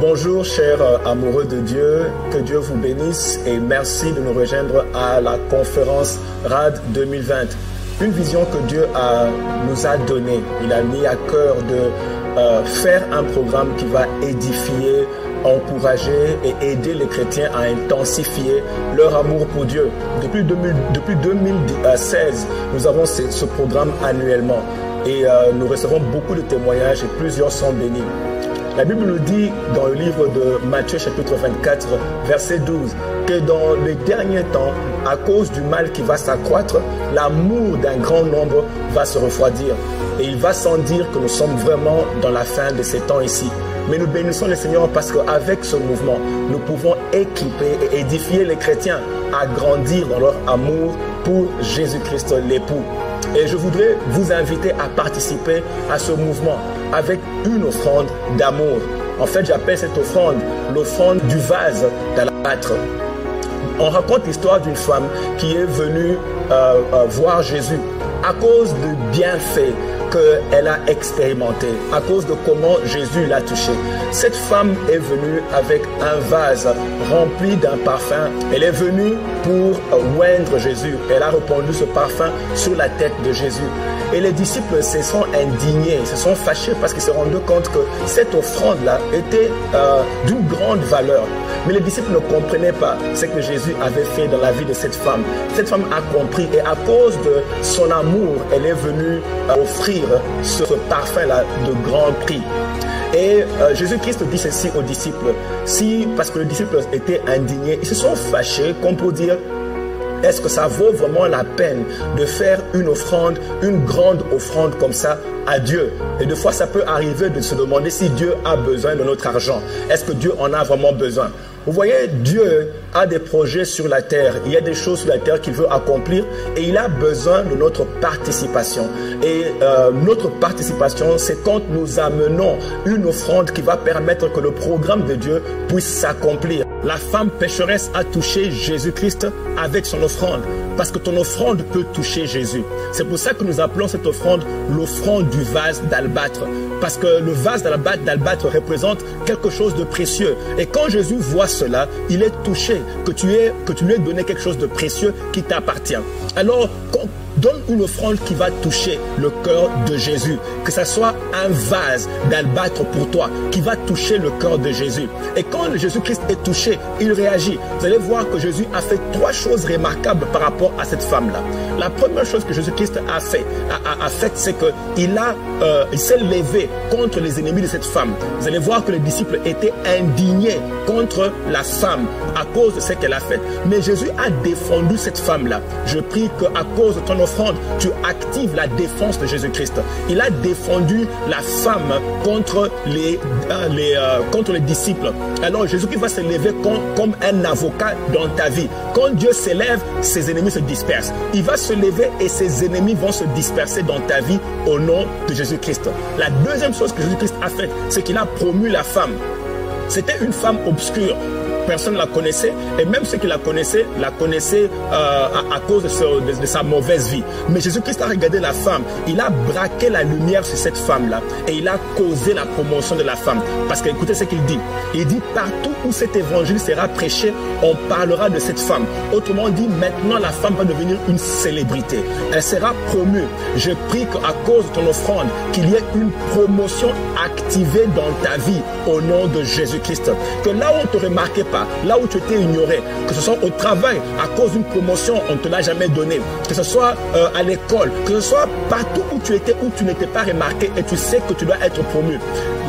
Bonjour chers amoureux de Dieu, que Dieu vous bénisse et merci de nous rejoindre à la conférence RAD 2020. Une vision que Dieu nous a donnée. Il a mis à cœur de faire un programme qui va édifier, encourager et aider les chrétiens à intensifier leur amour pour Dieu. Depuis 2016, nous avons ce programme annuellement et nous recevons beaucoup de témoignages et plusieurs sont bénis. La Bible nous dit dans le livre de Matthieu chapitre 24, verset 12, que dans les derniers temps, à cause du mal qui va s'accroître, l'amour d'un grand nombre va se refroidir. Et il va sans dire que nous sommes vraiment dans la fin de ces temps ici. Mais nous bénissons le Seigneur parce qu'avec ce mouvement, nous pouvons équiper et édifier les chrétiens à grandir dans leur amour pour Jésus-Christ l'époux. Et je voudrais vous inviter à participer à ce mouvement avec une offrande d'amour. En fait, j'appelle cette offrande l'offrande du vase d'albâtre. On raconte l'histoire d'une femme qui est venue voir Jésus à cause du bienfait qu'elle a expérimenté, à cause de comment Jésus l'a touché. Cette femme est venue avec un vase rempli d'un parfum. Elle est venue pour oindre Jésus. Elle a répandu ce parfum sur la tête de Jésus. Et les disciples se sont indignés, se sont fâchés parce qu'ils se rendaient compte que cette offrande-là était d'une grande valeur. Mais les disciples ne comprenaient pas ce que Jésus avait fait dans la vie de cette femme. Cette femme a compris et à cause de son amour, elle est venue offrir ce parfum-là de grand prix. Et Jésus-Christ dit ceci aux disciples. Parce que les disciples étaient indignés, ils se sont fâchés, comme pour dire, est-ce que ça vaut vraiment la peine de faire une offrande, une grande offrande comme ça à Dieu? Et des fois, ça peut arriver de se demander si Dieu a besoin de notre argent. Est-ce que Dieu en a vraiment besoin? Vous voyez, Dieu a des projets sur la terre. Il y a des choses sur la terre qu'il veut accomplir et il a besoin de notre participation. Et notre participation, c'est quand nous amenons une offrande qui va permettre que le programme de Dieu puisse s'accomplir. La femme pécheresse a touché Jésus-Christ avec son offrande. Parce que ton offrande peut toucher Jésus. C'est pour ça que nous appelons cette offrande l'offrande du vase d'albâtre. Parce que le vase d'albâtre représente quelque chose de précieux. Et quand Jésus voit cela, il est touché que tu lui aies donné quelque chose de précieux qui t'appartient. Alors, donne une offrande qui va toucher le cœur de Jésus. Que ce soit un vase d'albâtre pour toi qui va toucher le cœur de Jésus. Et quand Jésus-Christ est touché, il réagit. Vous allez voir que Jésus a fait trois choses remarquables par rapport à cette femme-là. La première chose que Jésus-Christ a fait, c'est qu'il s'est levé contre les ennemis de cette femme. Vous allez voir que les disciples étaient indignés contre la femme à cause de ce qu'elle a fait. Mais Jésus a défendu cette femme-là. Je prie qu'à cause de ton offrande, tu actives la défense de Jésus-Christ. Il a défendu la femme contre les disciples. Alors Jésus-Christ va se lever comme un avocat dans ta vie. Quand Dieu s'élève, ses ennemis se dispersent. Il va se lever et ses ennemis vont se disperser dans ta vie au nom de Jésus-Christ. La deuxième chose que Jésus-Christ a faite, c'est qu'il a promu la femme. C'était une femme obscure. Personne ne la connaissait et même ceux qui la connaissaient à cause de sa mauvaise vie. Mais Jésus-Christ a regardé la femme, il a braqué la lumière sur cette femme-là et il a causé la promotion de la femme. Parce que écoutez ce qu'il dit. Il dit partout où cet évangile sera prêché, on parlera de cette femme. Autrement dit, maintenant la femme va devenir une célébrité. Elle sera promue. Je prie qu'à cause de ton offrande, qu'il y ait une promotion activée dans ta vie au nom de Jésus-Christ. Que là où on ne te remarquait pas, là où tu étais ignoré, que ce soit au travail, à cause d'une promotion, on ne te l'a jamais donné, que ce soit à l'école, que ce soit partout où tu étais, où tu n'étais pas remarqué et tu sais que tu dois être promu.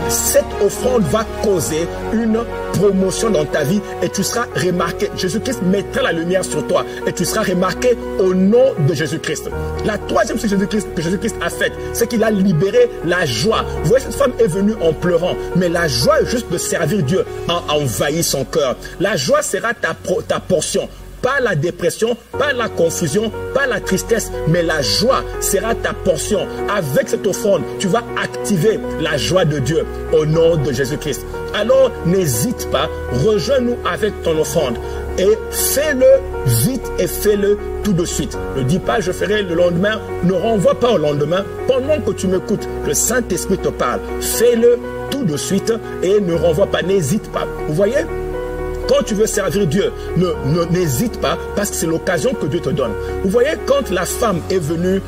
Cette offrande va causer une promotion dans ta vie et tu seras remarqué. Jésus-Christ mettra la lumière sur toi et tu seras remarqué au nom de Jésus-Christ. La troisième chose que Jésus-Christ a faite, c'est qu'il a libéré la joie. Vous voyez, cette femme est venue en pleurant, mais la joie juste de servir Dieu a envahi son cœur. La joie sera ta portion. Pas la dépression, pas la confusion, pas la tristesse, mais la joie sera ta portion. Avec cette offrande, tu vas activer la joie de Dieu au nom de Jésus-Christ. alors n'hésite pas, rejoins-nous avec ton offrande et fais-le vite et fais-le tout de suite. Ne dis pas je ferai le lendemain, ne renvoie pas au lendemain. Pendant que tu m'écoutes, le Saint-Esprit te parle, fais-le tout de suite et ne renvoie pas, n'hésite pas. Vous voyez? Quand tu veux servir Dieu, n'hésite pas parce que c'est l'occasion que Dieu te donne. Vous voyez, quand la femme est venue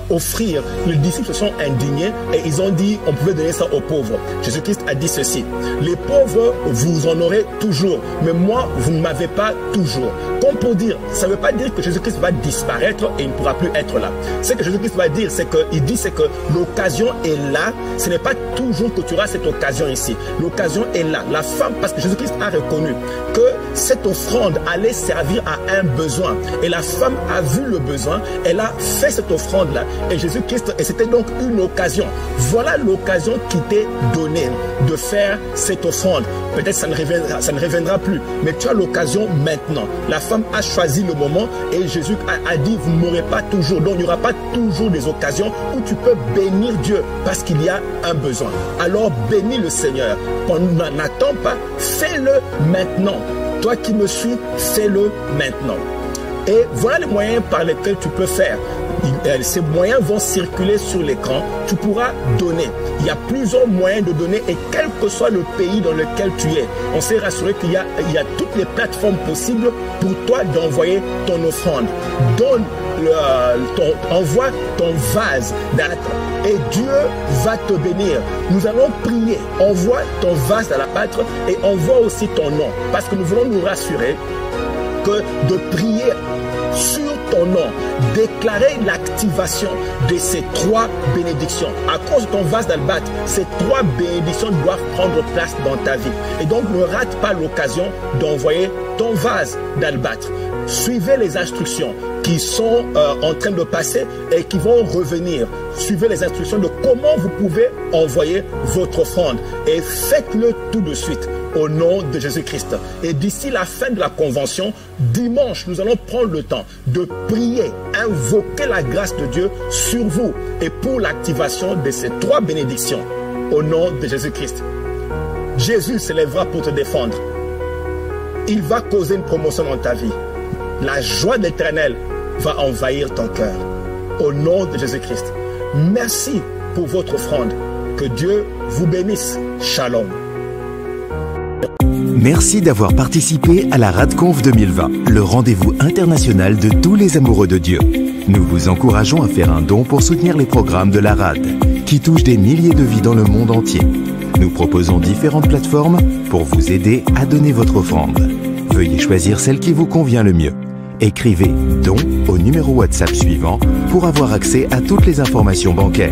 offrir, les disciples se sont indignés et ils ont dit on pouvait donner ça aux pauvres. Jésus-Christ a dit ceci: les pauvres, vous en aurez toujours, mais moi, vous ne m'avez pas toujours. Comme pour dire, ça ne veut pas dire que Jésus-Christ va disparaître et il ne pourra plus être là. Ce que Jésus-Christ va dire, c'est que l'occasion est là. Ce n'est pas toujours que tu auras cette occasion ici. L'occasion est là. La femme, parce que Jésus-Christ a reconnu que cette offrande allait servir à un besoin. Et la femme a vu le besoin, elle a fait cette offrande-là. Et Jésus-Christ, et c'était donc une occasion. Voilà l'occasion qui t'est donnée de faire cette offrande. Peut-être ça ne reviendra plus, mais tu as l'occasion maintenant. La femme a choisi le moment et Jésus a dit, vous ne m'aurez pas toujours. Donc il n'y aura pas toujours des occasions où tu peux bénir Dieu parce qu'il y a un besoin. Alors bénis le Seigneur. N'attends pas, fais-le maintenant. Toi qui me suis, fais-le maintenant. Et voilà les moyens par lesquels tu peux faire. Ces moyens vont circuler sur l'écran. Tu pourras donner. Il y a plusieurs moyens de donner et quel que soit le pays dans lequel tu es, on s'est rassuré qu'il y a toutes les plateformes possibles pour toi d'envoyer ton offrande. Envoie ton vase d'albâtre et Dieu va te bénir. Nous allons prier. Envoie ton vase d'albâtre et envoie aussi ton nom. Parce que nous voulons nous rassurer que de prier sur ton nom, déclarer l'activation de ces 3 bénédictions. À cause de ton vase d'albâtre, ces 3 bénédictions doivent prendre place dans ta vie. Et donc, ne rate pas l'occasion d'envoyer ton vase d'albâtre. Suivez les instructions qui sont en train de passer et qui vont revenir. Suivez les instructions de comment vous pouvez envoyer votre offrande et faites-le tout de suite au nom de Jésus-Christ. Et d'ici la fin de la convention, dimanche, nous allons prendre le temps de prier, invoquer la grâce de Dieu sur vous et pour l'activation de ces 3 bénédictions au nom de Jésus-Christ. Jésus s'élèvera pour te défendre. Il va causer une promotion dans ta vie. La joie de l'Éternel va envahir ton cœur. Au nom de Jésus-Christ. Merci pour votre offrande. Que Dieu vous bénisse. Shalom. Merci d'avoir participé à la RADCONF 2020, le rendez-vous international de tous les amoureux de Dieu. Nous vous encourageons à faire un don pour soutenir les programmes de la RAD, qui touchent des milliers de vies dans le monde entier. Nous proposons différentes plateformes pour vous aider à donner votre offrande. Veuillez choisir celle qui vous convient le mieux. Écrivez « don » au numéro WhatsApp suivant pour avoir accès à toutes les informations bancaires.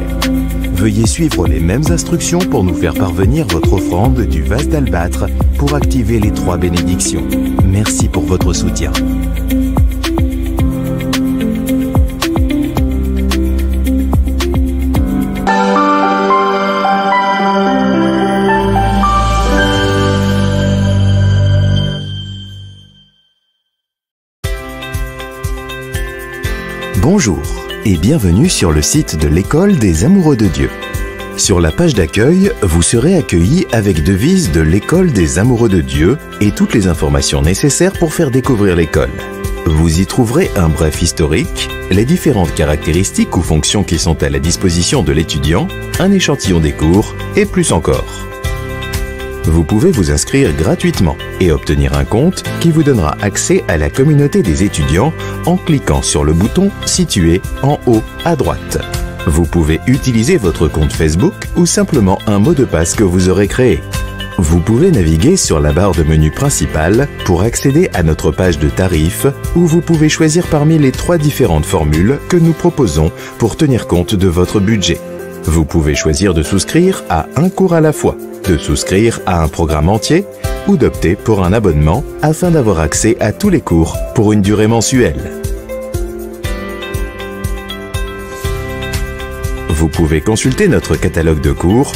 Veuillez suivre les mêmes instructions pour nous faire parvenir votre offrande du vase d'albâtre pour activer les 3 bénédictions. Merci pour votre soutien. Bonjour et bienvenue sur le site de l'École des Amoureux de Dieu. Sur la page d'accueil, vous serez accueillis avec devise de l'École des Amoureux de Dieu et toutes les informations nécessaires pour faire découvrir l'école. Vous y trouverez un bref historique, les différentes caractéristiques ou fonctions qui sont à la disposition de l'étudiant, un échantillon des cours et plus encore. Vous pouvez vous inscrire gratuitement et obtenir un compte qui vous donnera accès à la communauté des étudiants en cliquant sur le bouton situé en haut à droite. Vous pouvez utiliser votre compte Facebook ou simplement un mot de passe que vous aurez créé. Vous pouvez naviguer sur la barre de menu principale pour accéder à notre page de tarifs où vous pouvez choisir parmi les 3 différentes formules que nous proposons pour tenir compte de votre budget. Vous pouvez choisir de souscrire à un cours à la fois, de souscrire à un programme entier ou d'opter pour un abonnement afin d'avoir accès à tous les cours pour une durée mensuelle. Vous pouvez consulter notre catalogue de cours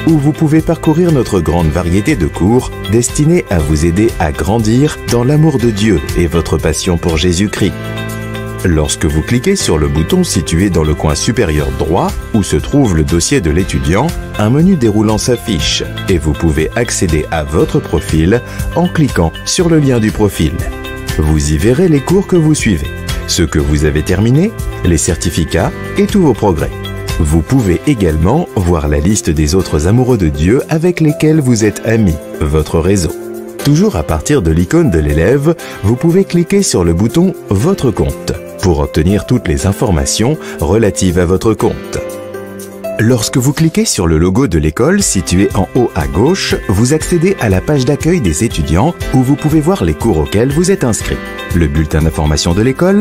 ou vous pouvez parcourir notre grande variété de cours destinés à vous aider à grandir dans l'amour de Dieu et votre passion pour Jésus-Christ. Lorsque vous cliquez sur le bouton situé dans le coin supérieur droit où se trouve le dossier de l'étudiant, un menu déroulant s'affiche et vous pouvez accéder à votre profil en cliquant sur le lien du profil. Vous y verrez les cours que vous suivez, ceux que vous avez terminés, les certificats et tous vos progrès. Vous pouvez également voir la liste des autres amoureux de Dieu avec lesquels vous êtes amis, votre réseau. Toujours à partir de l'icône de l'élève, vous pouvez cliquer sur le bouton « Votre compte » pour obtenir toutes les informations relatives à votre compte. Lorsque vous cliquez sur le logo de l'école situé en haut à gauche, vous accédez à la page d'accueil des étudiants où vous pouvez voir les cours auxquels vous êtes inscrit, le bulletin d'information de l'école.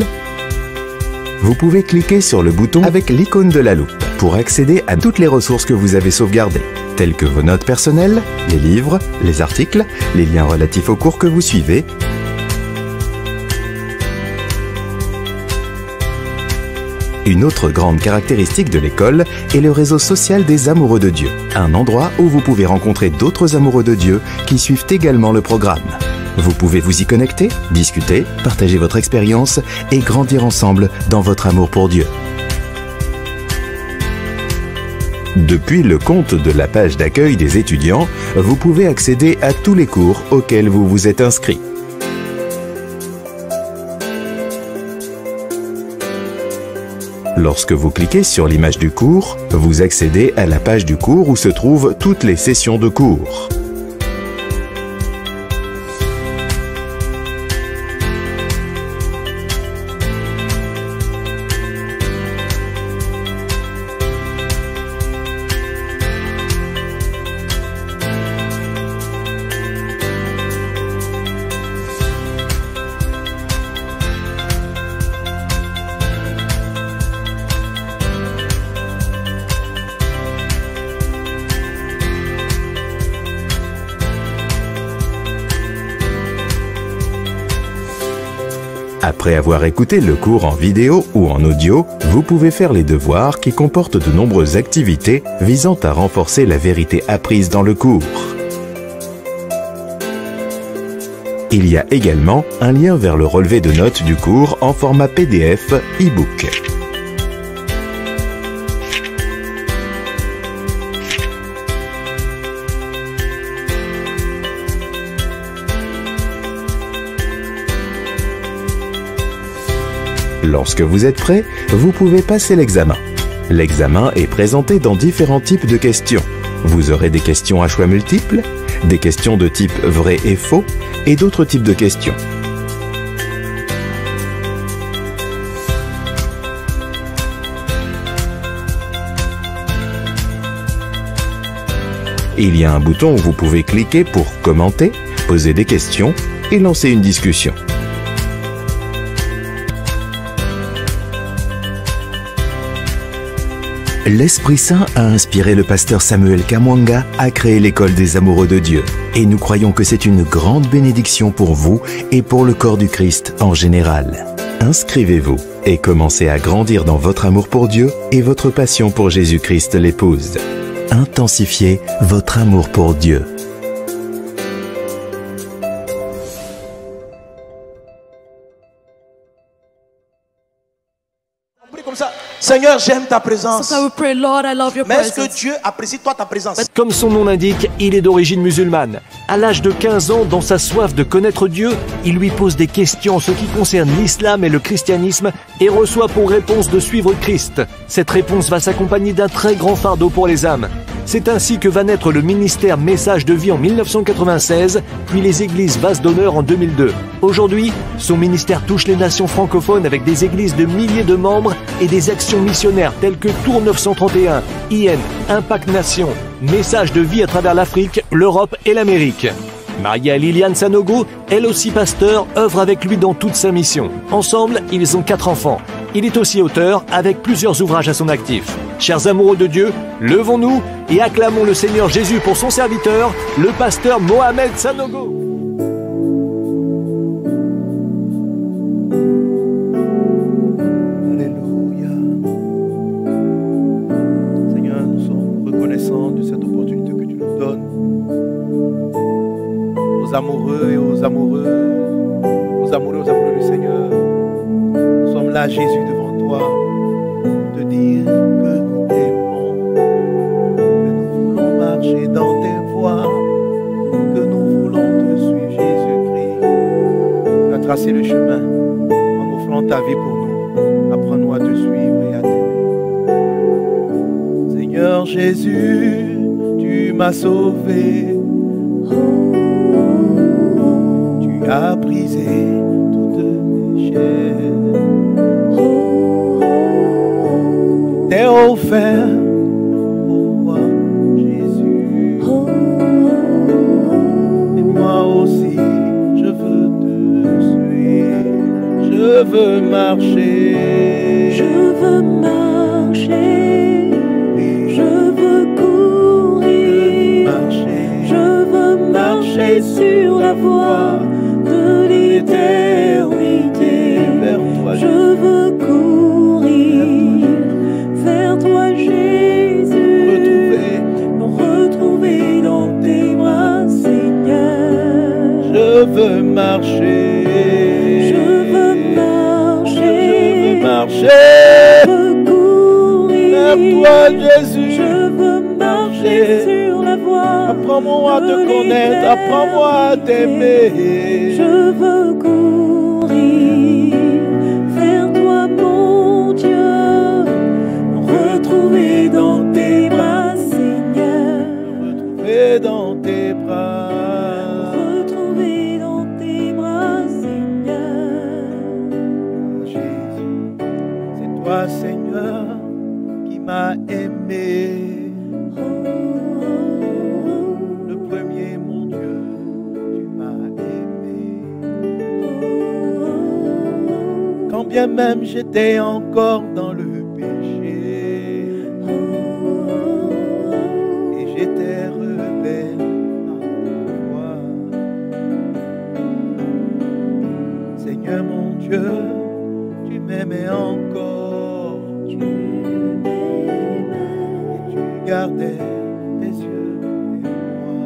Vous pouvez cliquer sur le bouton avec l'icône de la loupe pour accéder à toutes les ressources que vous avez sauvegardées, telles que vos notes personnelles, les livres, les articles, les liens relatifs aux cours que vous suivez. Une autre grande caractéristique de l'école est le réseau social des amoureux de Dieu, un endroit où vous pouvez rencontrer d'autres amoureux de Dieu qui suivent également le programme. Vous pouvez vous y connecter, discuter, partager votre expérience et grandir ensemble dans votre amour pour Dieu. Depuis le compte de la page d'accueil des étudiants, vous pouvez accéder à tous les cours auxquels vous vous êtes inscrit. Lorsque vous cliquez sur l'image du cours, vous accédez à la page du cours où se trouvent toutes les sessions de cours. Après avoir écouté le cours en vidéo ou en audio, vous pouvez faire les devoirs qui comportent de nombreuses activités visant à renforcer la vérité apprise dans le cours. Il y a également un lien vers le relevé de notes du cours en format PDF e-book. Lorsque vous êtes prêt, vous pouvez passer l'examen. L'examen est présenté dans différents types de questions. Vous aurez des questions à choix multiples, des questions de type vrai et faux, et d'autres types de questions. Il y a un bouton où vous pouvez cliquer pour commenter, poser des questions et lancer une discussion. L'Esprit Saint a inspiré le pasteur Samuel Kamwanga à créer l'école des amoureux de Dieu. Et nous croyons que c'est une grande bénédiction pour vous et pour le corps du Christ en général. Inscrivez-vous et commencez à grandir dans votre amour pour Dieu et votre passion pour Jésus-Christ l'épouse. Intensifiez votre amour pour Dieu. Comme ça, Seigneur, j'aime ta présence. So I will pray, Lord, I love your Mais est-ce que presence. Dieu apprécie toi ta présence? Comme son nom l'indique, il est d'origine musulmane. À l'âge de 15 ans, dans sa soif de connaître Dieu, il lui pose des questions en ce qui concerne l'islam et le christianisme et reçoit pour réponse de suivre Christ. Cette réponse va s'accompagner d'un très grand fardeau pour les âmes. C'est ainsi que va naître le ministère Message de vie en 1996, puis les églises Vase d'honneur en 2002. Aujourd'hui, son ministère touche les nations francophones avec des églises de milliers de membres et des actions missionnaires telles que Tour 931, IN, Impact Nation, Message de vie à travers l'Afrique, l'Europe et l'Amérique. Maria Liliane Sanogo, elle aussi pasteur, œuvre avec lui dans toute sa mission. Ensemble, ils ont 4 enfants. Il est aussi auteur avec plusieurs ouvrages à son actif. Chers amoureux de Dieu, levons-nous et acclamons le Seigneur Jésus pour son serviteur, le pasteur Mohamed Sanogo. Alléluia. Seigneur, nous sommes reconnaissants de cette opportunité que tu nous donnes. Aux amoureux et aux amoureux du Seigneur, nous sommes sommes là, Jésus, devant toi, pour te dire que nous t'aimons, que nous voulons marcher dans tes voies, que nous voulons te suivre, Jésus-Christ. Tu as tracé le chemin en offrant ta vie pour nous. Apprends-nous à te suivre et à t'aimer. Seigneur Jésus, tu m'as sauvé. Tu as brisé toutes mes chaînes. T'es offert pour moi, Jésus. Et moi aussi, je veux te suivre. Je veux marcher. Je veux marcher. Je veux courir. Je veux marcher sur la voie de l'éternité. Je veux courir vers toi, Jésus, me retrouver dans tes bras, Seigneur. Je veux marcher. Je veux marcher. Marcher. Je veux courir Vers toi, Jésus. Je veux marcher sur la voie. Apprends-moi à te connaître, apprends-moi à t'aimer. Je veux courir vers toi, mon Dieu, me retrouver dans tes bras, Seigneur. Me retrouver dans tes bras. Me retrouver dans tes bras, Seigneur. Jésus, c'est toi, Seigneur, qui m'as aimé. Le premier, mon Dieu, tu m'as aimé. Quand bien même j'étais encore dans le péché et j'étais rebelle à toi. Seigneur mon Dieu, tu m'aimais encore. Tu m'aimais et tu gardais tes yeux et moi.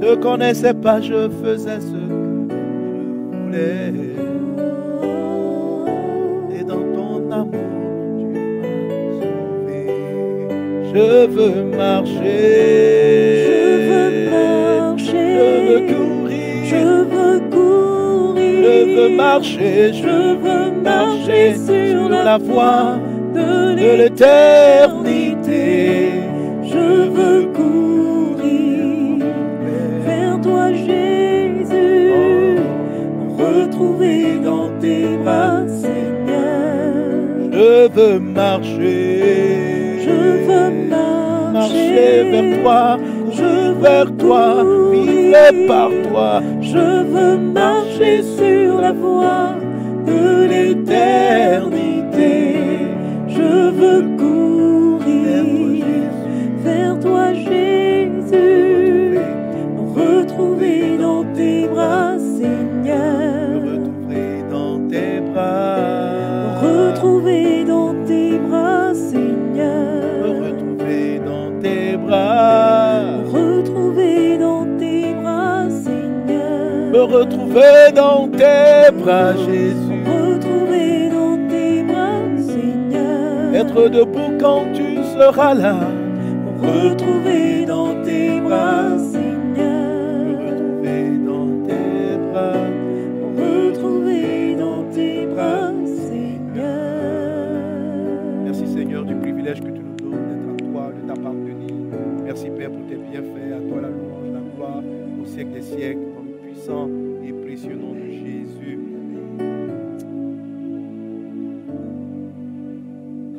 Je te connaissais pas, je faisais ce que je voulais. Et dans ton amour, tu m'as sauvé. Je veux marcher. Je veux marcher. Je veux courir. Je veux courir. Je veux marcher. Je veux marcher sur la voie de l'éternité. Je veux courir vers toi, Jésus, me retrouver dans tes bras, Seigneur. Je veux marcher. Je veux Marcher vers toi. Courir vers toi. Vivre par toi. Je veux marcher sur la voie de l'éternité. Je veux courir vers toi, Jésus, me retrouver dans tes bras, Seigneur. Me retrouver dans tes bras. Me retrouver dans tes bras, Seigneur. Me retrouver dans tes bras. Me retrouver dans tes bras, Seigneur. Me retrouver dans tes bras, Jésus. Me retrouver dans tes bras, Seigneur. Être debout quand tu seras là. Me retrouver dans tes bras, Seigneur. Me retrouver dans tes bras. Me retrouver dans tes bras, Seigneur. Merci Seigneur du privilège que tu nous donnes d'être à toi, de t'appartenir. Merci Père pour tes bienfaits. À toi la louange, la gloire au siècle des siècles, dans le puissant et précieux nom de Jésus.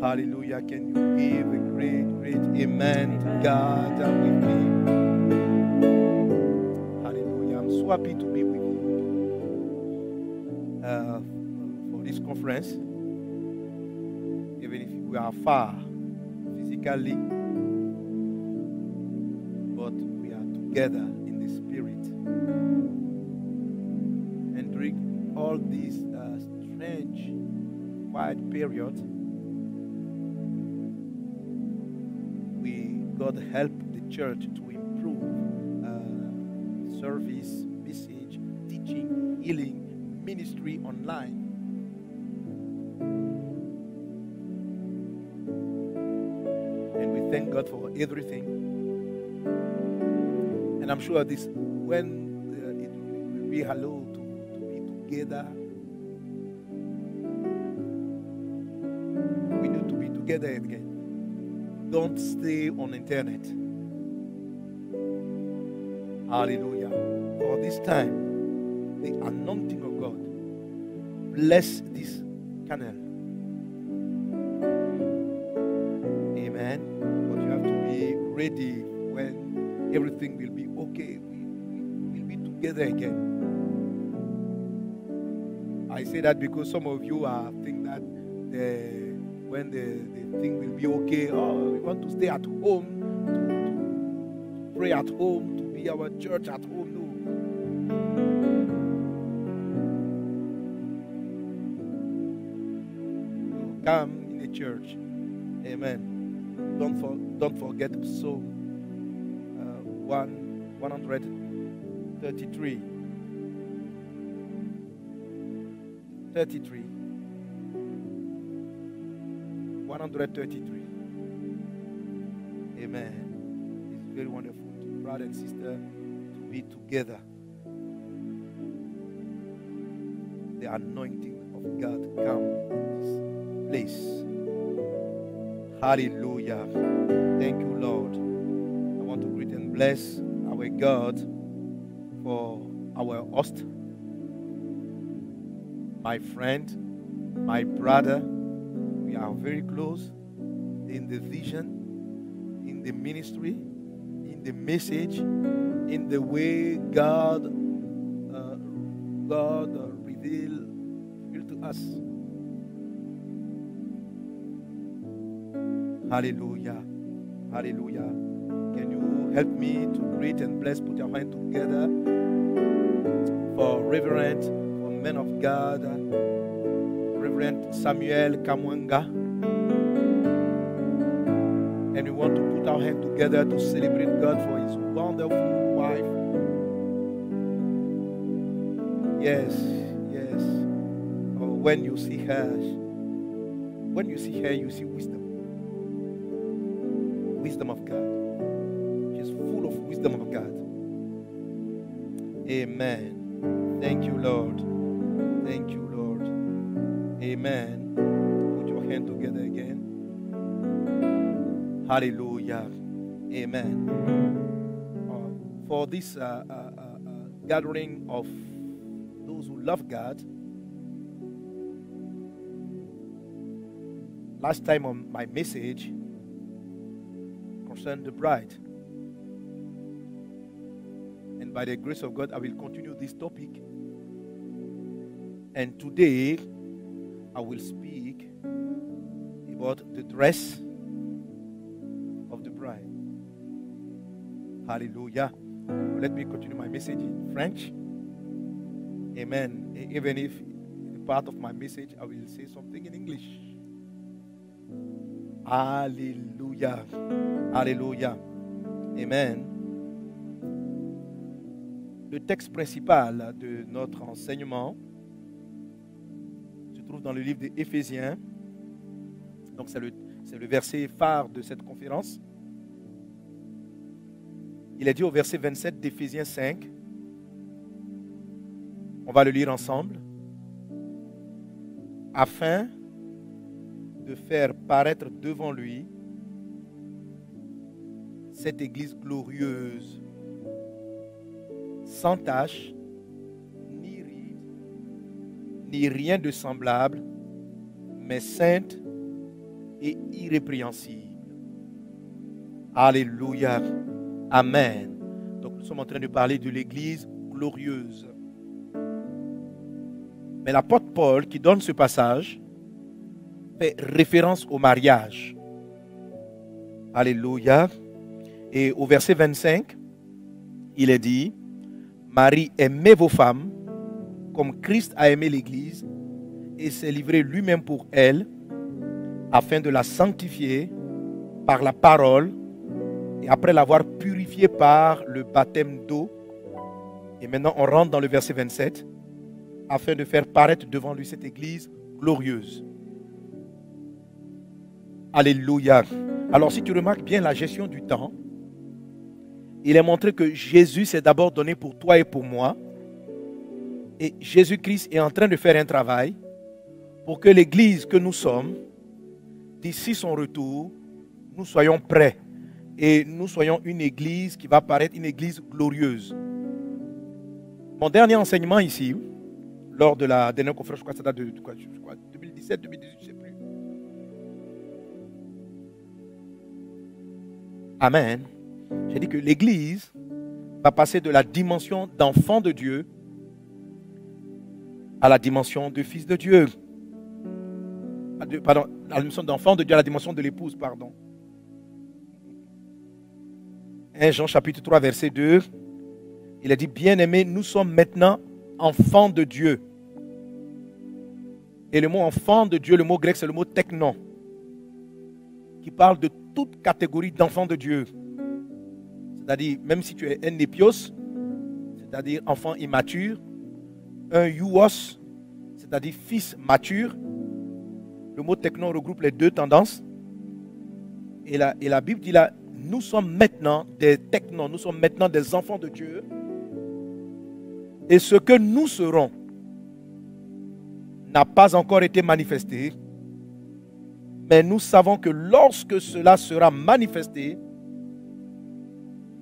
Hallelujah. Can you give a great, great amen to God with me? Hallelujah. I'm so happy to be with you for this conference. Even if we are far physically, but we are together in the spirit. And during all this strange, quiet period, God help the church to improve service, message, teaching, healing, ministry online. And we thank God for everything. And I'm sure this, when it will be allowed to be together, we need to be together again. Don't stay on the internet. Hallelujah. For this time, the anointing of God bless this channel. Amen. But you have to be ready when everything will be okay. We will be together again. I say that because some of you are think that when the thing will be okay, oh, we want to stay at home, to pray at home, to be our church at home. No. Come in the church. Amen. Don't forget Psalm 133. 133. Amen. It's very wonderful, brother and sister, to be together. The anointing of God come in this place. Hallelujah. Thank you, Lord. I want to greet and bless our God for our host, my friend, my brother. We are very close in the vision, in the ministry, in the message, in the way God revealed to us. Hallelujah. Hallelujah. Can you help me to greet and bless? Put your hand together for Reverend, for men of God, Reverend Samuel Kamwanga. And we want to put our hand together to celebrate God for his wonderful wife. Yes, yes. Oh, when you see her, you see wisdom. Wisdom of God. She's full of wisdom of God. Amen. Thank you, Lord. Thank you, Lord. Amen. Put your hand together again. Hallelujah. Amen. For this gathering of those who love God, last time on my message concerned the bride. And by the grace of God, I will continue this topic. And today, I will speak about the dress of the bride. Hallelujah. Let me continue my message in French. Amen. Even if in part of my message, I will say something in English. Hallelujah. Alléluia. Amen. Le texte principal de notre enseignement se trouve dans le livre des Éphésiens. Donc c'est le verset phare de cette conférence. Il est dit au verset 27 d'Éphésiens 5. On va le lire ensemble. Afin de faire paraître devant lui cette église glorieuse, sans tache, ni ride, ni rien de semblable, mais sainte et irrépréhensible. Alléluia. Amen. Donc nous sommes en train de parler de l'église glorieuse. Mais l'apôtre Paul qui donne ce passage fait référence au mariage. Alléluia. Et au verset 25, il est dit, Marie, aimez vos femmes comme Christ a aimé l'Église et s'est livré lui-même pour elle afin de la sanctifier par la parole et après l'avoir purifiée par le baptême d'eau. Et maintenant, on rentre dans le verset 27. afin de faire paraître devant lui cette église glorieuse. Alléluia. Alors si tu remarques bien la gestion du temps, il est montré que Jésus s'est d'abord donné pour toi et pour moi. Et Jésus-Christ est en train de faire un travail pour que l'église que nous sommes, d'ici son retour, nous soyons prêts. Et nous soyons une église qui va paraître une église glorieuse. Mon dernier enseignement ici, lors de la dernière conférence, je crois que ça date de 2017, 2018, je ne sais plus. Amen. J'ai dit que l'église va passer de la dimension d'enfant de Dieu à la dimension de fils de Dieu. Pardon, à la dimension d'enfant de Dieu à la dimension de l'épouse, pardon. 1 Jean chapitre 3 verset 2, il a dit, bien-aimés, nous sommes maintenant enfants de Dieu. Et le mot enfant de Dieu, le mot grec, c'est le mot teknon, qui parle de toute catégorie d'enfants de Dieu. C'est-à-dire, même si tu es un népios, c'est-à-dire enfant immature, un iuos, c'est-à-dire fils mature, le mot teknon regroupe les deux tendances. Et la Bible dit là, nous sommes maintenant des teknons, nous sommes maintenant des enfants de Dieu. Et ce que nous serons n'a pas encore été manifesté. Mais nous savons que lorsque cela sera manifesté,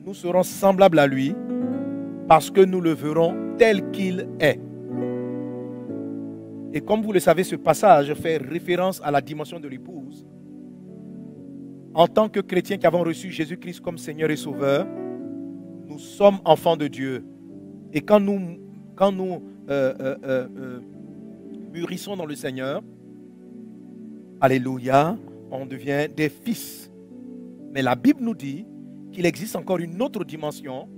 nous serons semblables à lui parce que nous le verrons tel qu'il est. Et comme vous le savez, ce passage fait référence à la dimension de l'épouse. En tant que chrétiens qui avons reçu Jésus-Christ comme Seigneur et Sauveur, nous sommes enfants de Dieu. Et quand nous mûrissons dans le Seigneur, alléluia, on devient des fils. Mais la Bible nous dit qu'il existe encore une autre dimension.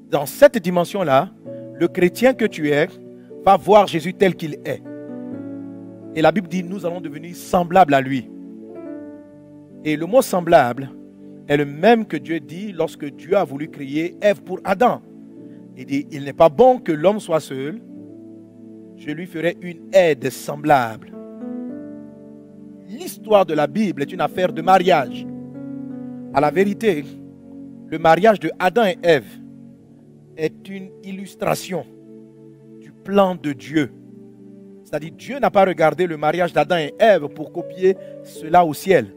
Dans cette dimension-là, le chrétien que tu es va voir Jésus tel qu'il est. Et la Bible dit, nous allons devenir semblables à lui. Et le mot semblable est le même que Dieu dit lorsque Dieu a voulu créer Ève pour Adam. Il dit, il n'est pas bon que l'homme soit seul, je lui ferai une aide semblable. L'histoire de la Bible est une affaire de mariage. À la vérité, le mariage de Adam et Ève est une illustration du plan de Dieu. C'est-à-dire, Dieu n'a pas regardé le mariage d'Adam et Ève pour copier cela au ciel.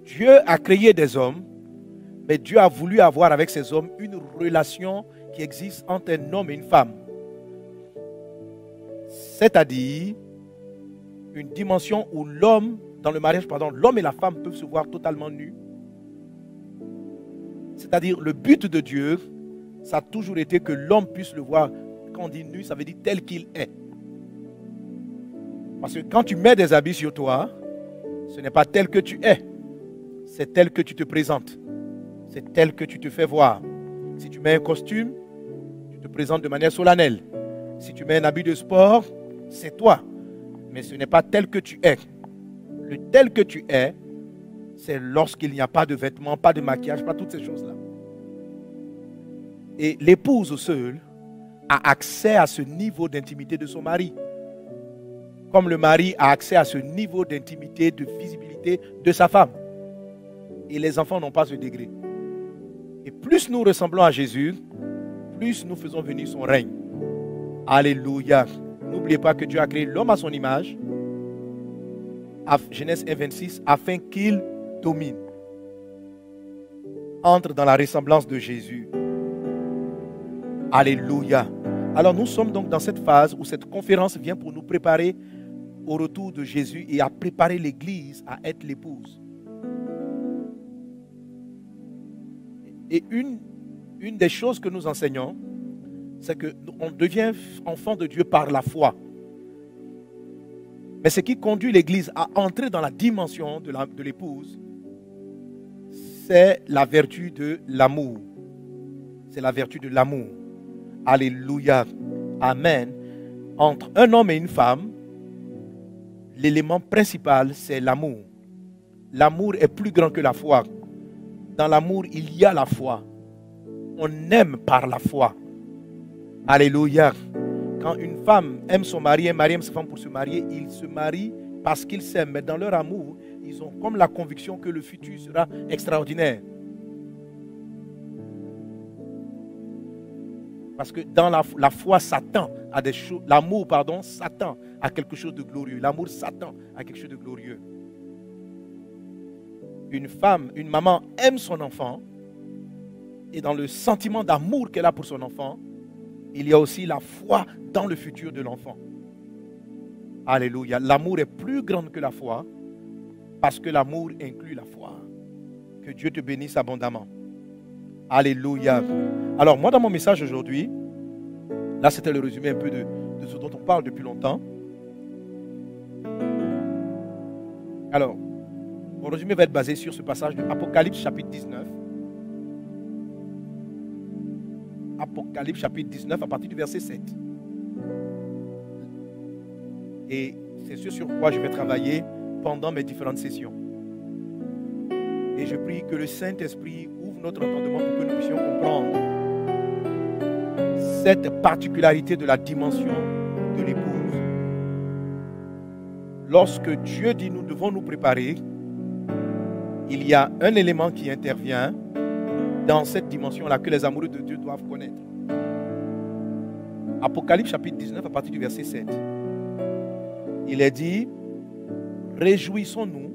Dieu a créé des hommes, mais Dieu a voulu avoir avec ces hommes une relation qui existe entre un homme et une femme. C'est-à-dire une dimension où l'homme, dans le mariage, l'homme et la femme peuvent se voir totalement nus. C'est-à-dire le but de Dieu, ça a toujours été que l'homme puisse le voir. Quand on dit nu, ça veut dire tel qu'il est. Parce que quand tu mets des habits sur toi, ce n'est pas tel que tu es. C'est tel que tu te présentes. C'est tel que tu te fais voir. Si tu mets un costume, tu te présentes de manière solennelle. Si tu mets un habit de sport, c'est toi. Mais ce n'est pas tel que tu es. Le tel que tu es, c'est lorsqu'il n'y a pas de vêtements, pas de maquillage, pas toutes ces choses-là. Et l'épouse seule a accès à ce niveau d'intimité de son mari. Comme le mari a accès à ce niveau d'intimité, de visibilité de sa femme. Et les enfants n'ont pas ce degré. Et plus nous ressemblons à Jésus, plus nous faisons venir son règne. Alléluia. N'oubliez pas que Dieu a créé l'homme à son image. Genèse 1:26, afin qu'il domine. Entre dans la ressemblance de Jésus. Alléluia. Alors nous sommes donc dans cette phase où cette conférence vient pour nous préparer au retour de Jésus et à préparer l'Église à être l'épouse. Et une des choses que nous enseignons, c'est qu'on devient enfant de Dieu par la foi. Mais ce qui conduit l'Église à entrer dans la dimension de l'épouse, c'est la vertu de l'amour. C'est la vertu de l'amour. Alléluia. Amen. Entre un homme et une femme, l'élément principal, c'est l'amour. L'amour est plus grand que la foi. Dans l'amour, il y a la foi. On aime par la foi. Alléluia. Quand une femme aime son mari, un mari aime sa femme pour se marier, ils se marient parce qu'ils s'aiment. Mais dans leur amour, ils ont comme la conviction que le futur sera extraordinaire. Parce que dans la foi s'attend à des choses. L'amour, pardon, s'attend à quelque chose de glorieux. L'amour s'attend à quelque chose de glorieux. Une femme, une maman aime son enfant. Et dans le sentiment d'amour qu'elle a pour son enfant, il y a aussi la foi dans le futur de l'enfant. Alléluia. L'amour est plus grand que la foi parce que l'amour inclut la foi. Que Dieu te bénisse abondamment. Alléluia. Alors moi dans mon message aujourd'hui, là c'était le résumé un peu de ce dont on parle depuis longtemps. Alors, mon résumé va être basé sur ce passage de Apocalypse chapitre 19. Apocalypse chapitre 19 à partir du verset 7. Et c'est ce sur quoi je vais travailler pendant mes différentes sessions. Et je prie que le Saint-Esprit ouvre notre entendement pour que nous puissions comprendre cette particularité de la dimension de l'épouse. Lorsque Dieu dit nous devons nous préparer, il y a un élément qui intervient dans cette dimension-là que les amoureux de Dieu doivent connaître. Apocalypse chapitre 19 à partir du verset 7. Il est dit, réjouissons-nous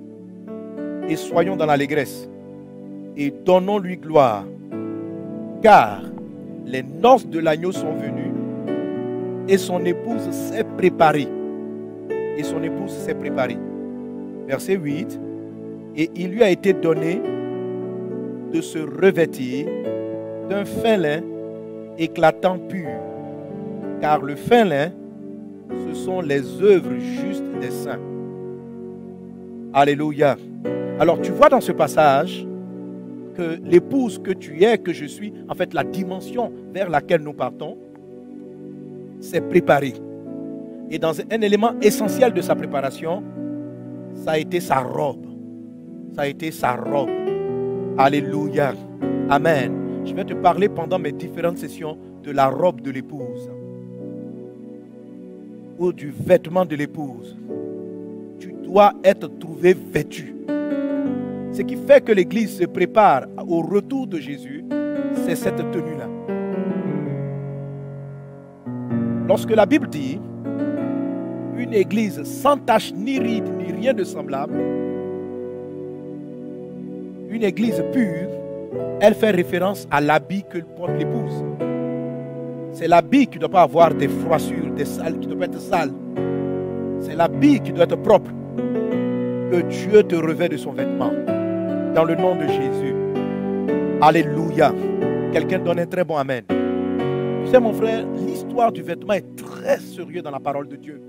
et soyons dans l'allégresse et donnons-lui gloire, car les noces de l'agneau sont venues et son épouse s'est préparée. Et son épouse s'est préparée. Verset 8. Et il lui a été donné de se revêtir d'un fin lin éclatant pur, car le fin lin, ce sont les œuvres justes des saints. Alléluia. Alors tu vois dans ce passage que l'épouse que tu es, que je suis, en fait la dimension vers laquelle nous partons, s'est préparée. Et dans un élément essentiel de sa préparation, ça a été sa robe. Ça a été sa robe. Alléluia. Amen. Je vais te parler pendant mes différentes sessions de la robe de l'épouse ou du vêtement de l'épouse. Tu dois être trouvé vêtu. Ce qui fait que l'Église se prépare au retour de Jésus, c'est cette tenue-là. Lorsque la Bible dit une Église sans tache ni ride ni rien de semblable, une Église pure, elle fait référence à l'habit que porte l'épouse. C'est l'habit qui ne doit pas avoir des froissures, des sales, qui ne doit pas être sale. C'est l'habit qui doit être propre. Que Dieu te revêt de son vêtement. Dans le nom de Jésus. Alléluia. Quelqu'un donne un très bon amen. Tu sais mon frère, l'histoire du vêtement est très sérieuse dans la parole de Dieu.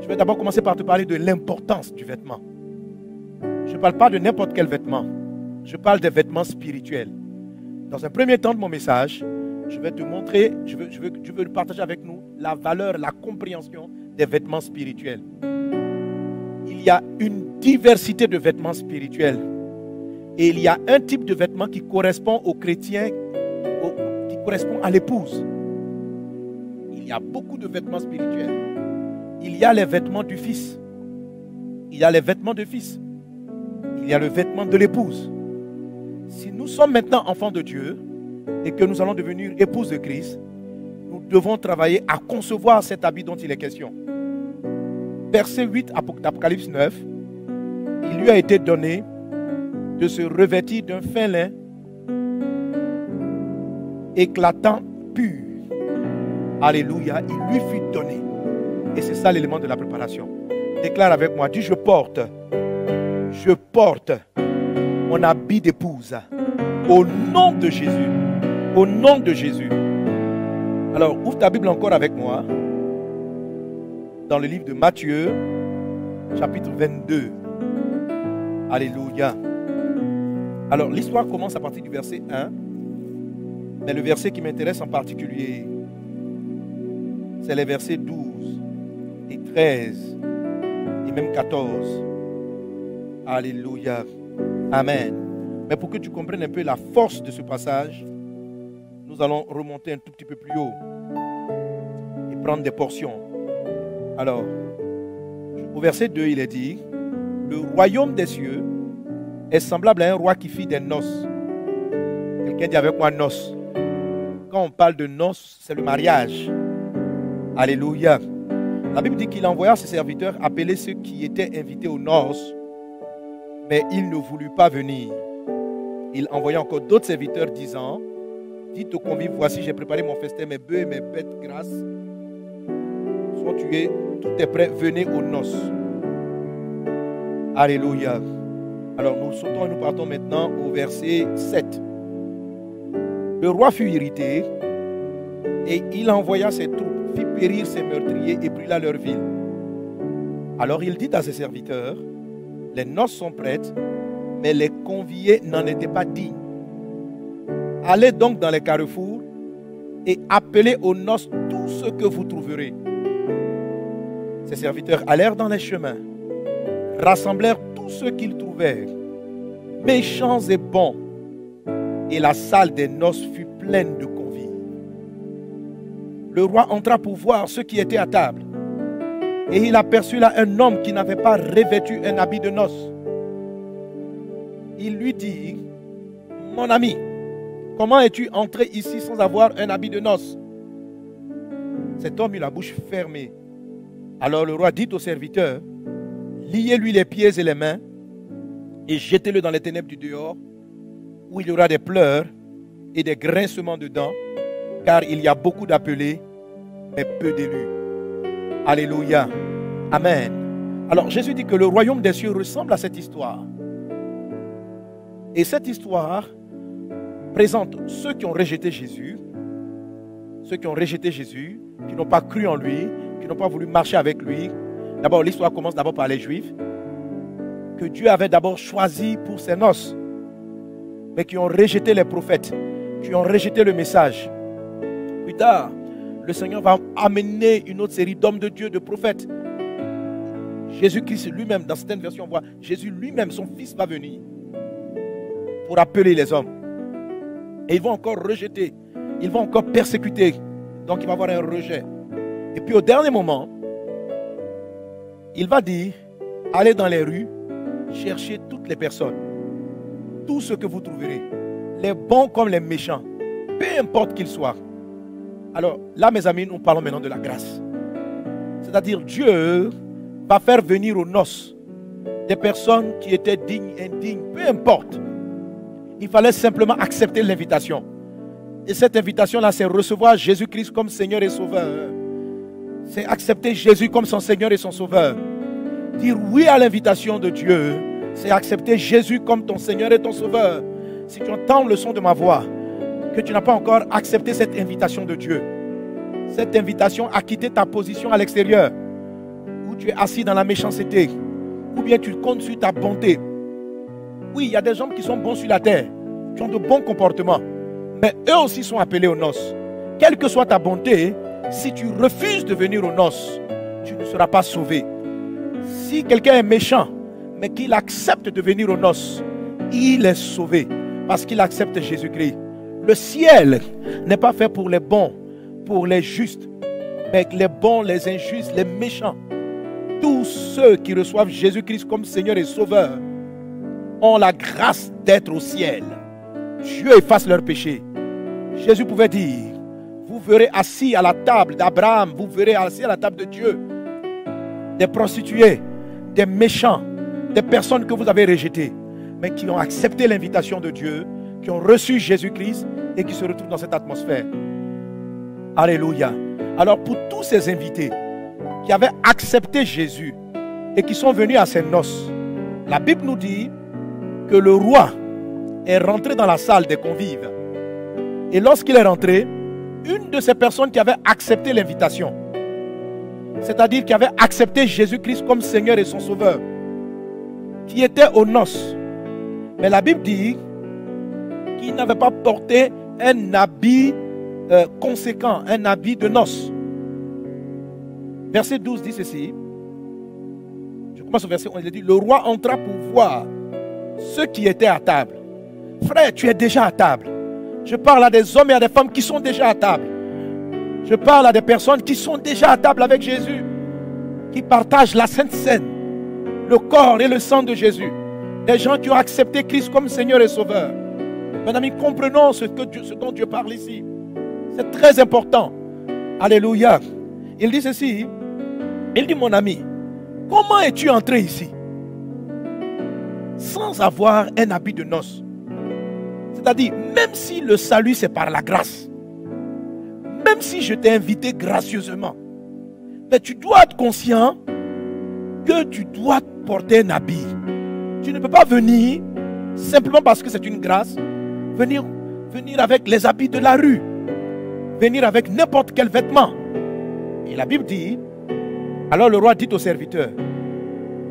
Je vais d'abord commencer par te parler de l'importance du vêtement. Je ne parle pas de n'importe quel vêtement. Je parle des vêtements spirituels. Dans un premier temps de mon message, je vais te montrer, je veux partager avec nous la valeur, la compréhension des vêtements spirituels. Il y a une diversité de vêtements spirituels. Et il y a un type de vêtement qui correspond aux chrétiens, qui correspond à l'épouse. Il y a beaucoup de vêtements spirituels. Il y a les vêtements du fils. Il y a les vêtements de fils. Il y a le vêtement de l'épouse. Si nous sommes maintenant enfants de Dieu et que nous allons devenir épouses de Christ, nous devons travailler à concevoir cet habit dont il est question. Verset 8 d'Apocalypse 9, il lui a été donné de se revêtir d'un fin lin éclatant pur. Alléluia, il lui fut donné. Et c'est ça l'élément de la préparation. Déclare avec moi, dis je porte mon habit d'épouse au nom de Jésus. Au nom de Jésus. Alors, ouvre ta Bible encore avec moi dans le livre de Matthieu, chapitre 22. Alléluia. Alors, l'histoire commence à partir du verset 1. Mais le verset qui m'intéresse en particulier, c'est les versets 12 et 13 et même 14. Alléluia. Amen. Mais pour que tu comprennes un peu la force de ce passage, Nous allons remonter un tout petit peu plus haut et prendre des portions. Alors, au verset 2, il est dit, le royaume des cieux est semblable à un roi qui fit des noces. Quelqu'un dit avec moi noces. Quand on parle de noces, c'est le mariage. Alléluia. La Bible dit qu'il envoya ses serviteurs appeler ceux qui étaient invités aux noces, mais ils ne voulurent pas venir. Il envoya encore d'autres serviteurs disant, dites aux convives, voici j'ai préparé mon festin, mes bœufs et mes bêtes grasses sont tués, tout est prêt, venez aux noces. Alléluia. Alors nous sautons et nous partons maintenant au verset 7. Le roi fut irrité et il envoya ses troupes, fit périr ses meurtriers et brûla leur ville. Alors il dit à ses serviteurs, les noces sont prêtes, mais les conviés n'en étaient pas dignes. Allez donc dans les carrefours et appelez aux noces tout ce que vous trouverez. Ses serviteurs allèrent dans les chemins, rassemblèrent tous ceux qu'ils trouvèrent, méchants et bons, et la salle des noces fut pleine de convives. Le roi entra pour voir ceux qui étaient à table, et il aperçut là un homme qui n'avait pas revêtu un habit de noces. Il lui dit, mon ami, comment es-tu entré ici sans avoir un habit de noces? Cet homme eut la bouche fermée. Alors le roi dit aux serviteurs, liez-lui les pieds et les mains et jetez-le dans les ténèbres du dehors, où il y aura des pleurs et des grincements de dents, car il y a beaucoup d'appelés, mais peu d'élus. Alléluia. Amen. Alors Jésus dit que le royaume des cieux ressemble à cette histoire. Et cette histoire présente ceux qui ont rejeté Jésus, qui n'ont pas cru en lui, qui n'ont pas voulu marcher avec lui. D'abord, l'histoire commence d'abord par les Juifs, que Dieu avait d'abord choisi pour ses noces, mais qui ont rejeté les prophètes, qui ont rejeté le message. Plus tard, le Seigneur va amener une autre série d'hommes de Dieu, de prophètes. Jésus-Christ lui-même, dans certaines versions, on voit Jésus lui-même, son Fils va venir pour appeler les hommes. Et ils vont encore rejeter, ils vont encore persécuter. Donc il va y avoir un rejet. Et puis au dernier moment, il va dire, allez dans les rues, cherchez toutes les personnes, tout ce que vous trouverez, les bons comme les méchants, peu importe qu'ils soient. Alors là, mes amis, nous parlons maintenant de la grâce. C'est-à-dire Dieu va faire venir aux noces des personnes qui étaient dignes, indignes, peu importe. Il fallait simplement accepter l'invitation. Et cette invitation-là, c'est recevoir Jésus-Christ comme Seigneur et Sauveur. C'est accepter Jésus comme son Seigneur et son Sauveur. Dire oui à l'invitation de Dieu, c'est accepter Jésus comme ton Seigneur et ton Sauveur. Si tu entends le son de ma voix, que tu n'as pas encore accepté cette invitation de Dieu, cette invitation à quitter ta position à l'extérieur, où tu es assis dans la méchanceté, ou bien tu comptes sur ta bonté. Oui, il y a des gens qui sont bons sur la terre, qui ont de bons comportements, mais eux aussi sont appelés aux noces. Quelle que soit ta bonté, si tu refuses de venir aux noces, tu ne seras pas sauvé. Si quelqu'un est méchant, mais qu'il accepte de venir aux noces, il est sauvé, parce qu'il accepte Jésus-Christ. Le ciel n'est pas fait pour les bons, pour les justes, mais les bons, les injustes, les méchants. Tous ceux qui reçoivent Jésus-Christ comme Seigneur et Sauveur ont la grâce d'être au ciel. Dieu efface leurs péchés. Jésus pouvait dire, vous verrez assis à la table d'Abraham, vous verrez assis à la table de Dieu des prostituées, des méchants, des personnes que vous avez rejetées, mais qui ont accepté l'invitation de Dieu, qui ont reçu Jésus-Christ et qui se retrouvent dans cette atmosphère. Alléluia. Alors pour tous ces invités qui avaient accepté Jésus et qui sont venus à ses noces, la Bible nous dit que le roi est rentré dans la salle des convives. Et lorsqu'il est rentré, une de ces personnes qui avait accepté l'invitation, c'est-à-dire qui avait accepté Jésus-Christ comme Seigneur et son Sauveur, qui était aux noces, mais la Bible dit qu'il n'avait pas porté un habit conséquent, un habit de noces. Verset 12 dit ceci. Je commence au verset 11, il dit, le roi entra pour voir ceux qui étaient à table. Frère, tu es déjà à table. Je parle à des hommes et à des femmes qui sont déjà à table. Je parle à des personnes qui sont déjà à table avec Jésus, qui partagent la Sainte Seine, le corps et le sang de Jésus. Des gens qui ont accepté Christ comme Seigneur et Sauveur. Mes amis, comprenons ce dont Dieu parle ici. C'est très important. Alléluia. Il dit ceci. Il dit, mon ami, comment es-tu entré ici sans avoir un habit de noces? C'est-à-dire, même si le salut c'est par la grâce, même si je t'ai invité gracieusement, mais tu dois être conscient que tu dois porter un habit. Tu ne peux pas venir simplement parce que c'est une grâce, venir avec les habits de la rue, venir avec n'importe quel vêtement. Et la Bible dit, alors le roi dit au serviteur,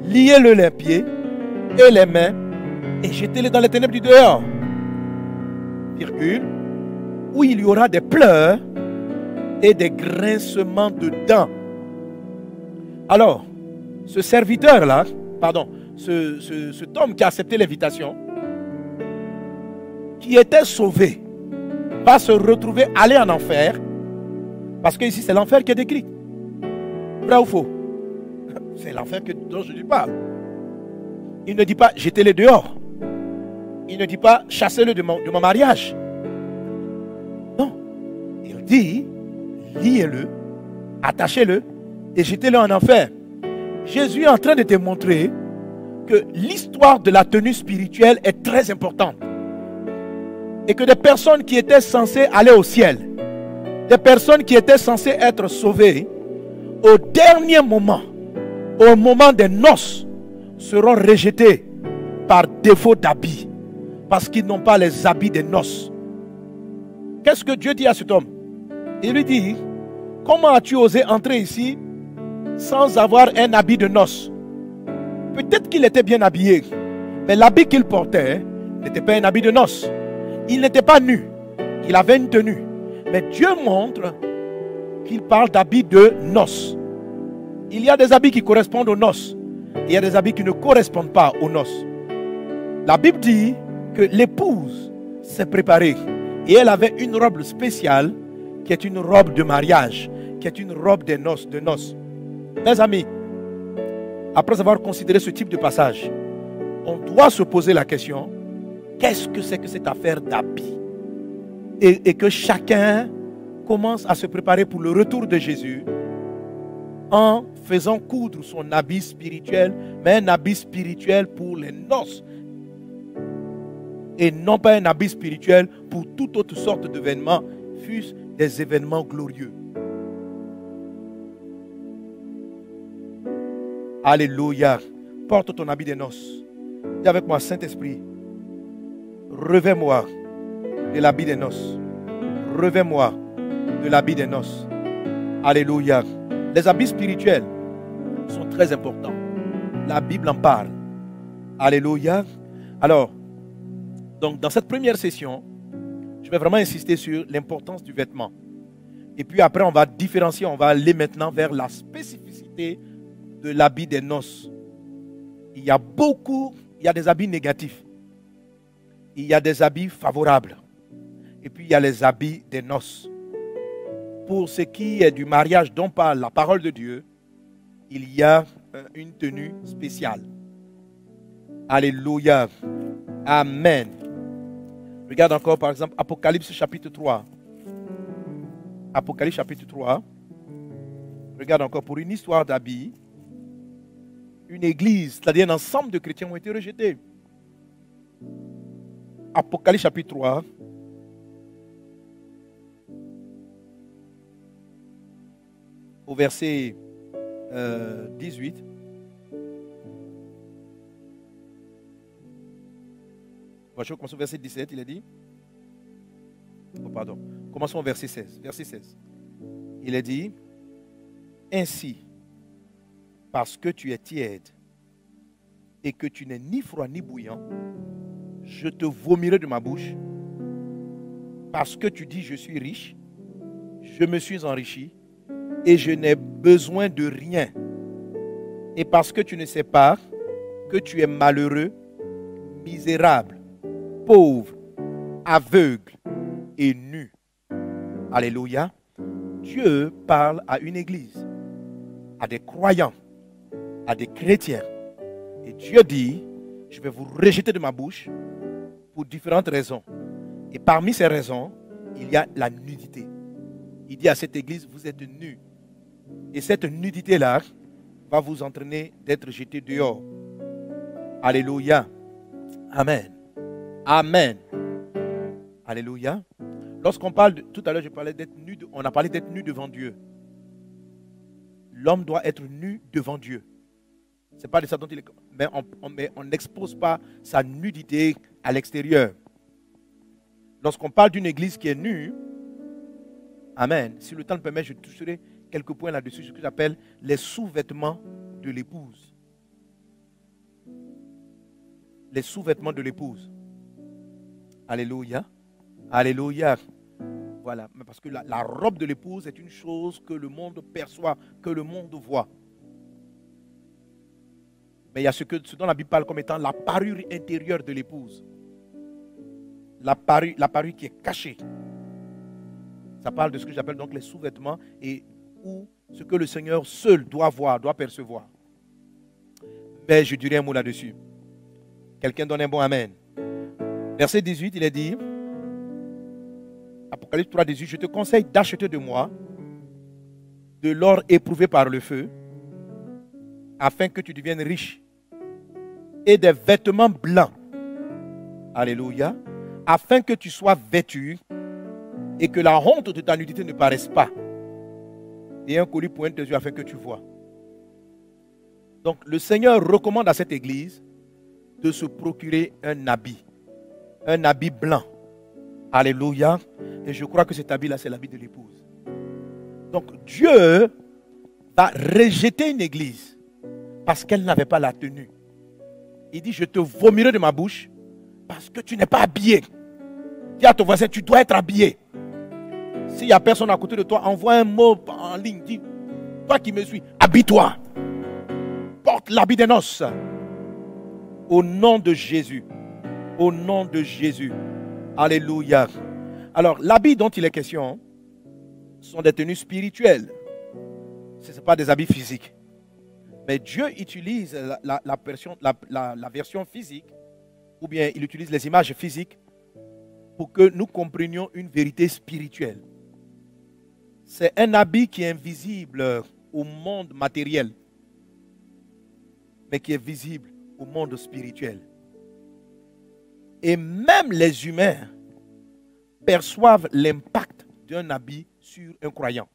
liez-le les pieds et les mains et jetez-les dans les ténèbres du dehors. Virgule, où il y aura des pleurs et des grincements de dents. Alors, ce serviteur-là, pardon, cet homme qui a accepté l'invitation, qui était sauvé, va se retrouver aller en enfer, parce que ici c'est l'enfer qui est décrit. Vrai ou faux? C'est l'enfer dont je lui parle. Il ne dit pas jetez-le dehors. Il ne dit pas chassez-le de mon mariage. Non. Il dit liez-le, attachez-le et jetez-le en enfer. Jésus est en train de te montrer que l'histoire de la tenue spirituelle est très importante. Et que des personnes qui étaient censées aller au ciel, des personnes qui étaient censées être sauvées, au dernier moment, au moment des noces, seront rejetées par défaut d'habits, parce qu'ils n'ont pas les habits des noces. Qu'est-ce que Dieu dit à cet homme? Il lui dit, comment as-tu osé entrer ici sans avoir un habit de noces? Peut-être qu'il était bien habillé, mais l'habit qu'il portait n'était pas un habit de noces. Il n'était pas nu, il avait une tenue. Mais Dieu montre qu'il parle d'habits de noces. Il y a des habits qui correspondent aux noces. Il y a des habits qui ne correspondent pas aux noces. La Bible dit que l'épouse s'est préparée et elle avait une robe spéciale qui est une robe de mariage, qui est une robe de noces. Mes amis, après avoir considéré ce type de passage, on doit se poser la question, qu'est-ce que c'est que cette affaire d'habits? Et que chacun commence à se préparer pour le retour de Jésus en faisant coudre son habit spirituel, mais un habit spirituel pour les noces et non pas un habit spirituel pour toute autre sorte d'événements, fût-ce des événements glorieux. Alléluia. Porte ton habit des noces. Dis avec moi, Saint-Esprit, revêt-moi de l'habit des noces. Revêt-moi de l'habit des noces. Alléluia. Les habits spirituels sont très importants. La Bible en parle. Alléluia. Alors, donc dans cette première session, je vais vraiment insister sur l'importance du vêtement. Et puis après, on va différencier, on va aller maintenant vers la spécificité de l'habit des noces. Il y a des habits négatifs. Il y a des habits favorables. Et puis il y a les habits des noces. Pour ce qui est du mariage dont parle la parole de Dieu, il y a une tenue spéciale. Alléluia. Amen. Regarde encore par exemple Apocalypse chapitre 3. Apocalypse chapitre 3. Regarde encore pour une histoire d'habits. Une église, c'est-à-dire un ensemble de chrétiens ont été rejetés. Apocalypse chapitre 3. Au verset 18. Je commence au verset 17, il a dit. Oh, pardon. Commençons au verset 16. Verset 16. Il a dit, ainsi, parce que tu es tiède et que tu n'es ni froid ni bouillant, je te vomirai de ma bouche. Parce que tu dis, je suis riche, je me suis enrichi et je n'ai besoin de rien. Et parce que tu ne sais pas que tu es malheureux, misérable, pauvre, aveugle, et nu. Alléluia. Dieu parle à une église, à des croyants, à des chrétiens. Et Dieu dit, je vais vous rejeter de ma bouche pour différentes raisons. Et parmi ces raisons, il y a la nudité. Il dit à cette église, vous êtes nus. Et cette nudité-là va vous entraîner d'être jeté dehors. Alléluia. Amen. Amen. Alléluia. Lorsqu'on parle, tout à l'heure je parlais d'être nu, on a parlé d'être nu devant Dieu. L'homme doit être nu devant Dieu. Ce n'est pas de ça dont il est. Mais on n'expose pas sa nudité à l'extérieur. Lorsqu'on parle d'une église qui est nue, amen, si le temps le permet, je toucherai quelques points là-dessus, ce que j'appelle les sous-vêtements de l'épouse. Les sous-vêtements de l'épouse. Alléluia. Alléluia. Voilà. Parce que la robe de l'épouse est une chose que le monde perçoit, que le monde voit. Mais il y a ce dont la Bible parle comme étant la parure intérieure de l'épouse. La parure qui est cachée. Ça parle de ce que j'appelle donc les sous-vêtements et ou ce que le Seigneur seul doit voir, doit percevoir. Mais je dirai un mot là-dessus. Quelqu'un donne un bon amen. Verset 18, il est dit, Apocalypse 3, 18, je te conseille d'acheter de moi de l'or éprouvé par le feu, afin que tu deviennes riche, et des vêtements blancs. Alléluia. Afin que tu sois vêtu et que la honte de ta nudité ne paraisse pas. Et un collier pointe tes yeux afin que tu vois. Donc le Seigneur recommande à cette église de se procurer un habit blanc. Alléluia. Et je crois que cet habit-là, c'est l'habit de l'épouse. Donc Dieu va rejeter une église parce qu'elle n'avait pas la tenue. Il dit, je te vomirai de ma bouche parce que tu n'es pas habillé. Dis à ton voisin, tu dois être habillé. S'il n'y a personne à côté de toi, envoie un mot en ligne. Dis, toi qui me suis, habille-toi. Porte l'habit des noces. Au nom de Jésus. Au nom de Jésus. Alléluia. Alors, l'habit dont il est question sont des tenues spirituelles. Ce ne sont pas des habits physiques. Mais Dieu utilise la version physique, ou bien il utilise les images physiques pour que nous comprenions une vérité spirituelle. C'est un habit qui est invisible au monde matériel, mais qui est visible au monde spirituel. Et même les humains perçoivent l'impact d'un habit sur un croyant.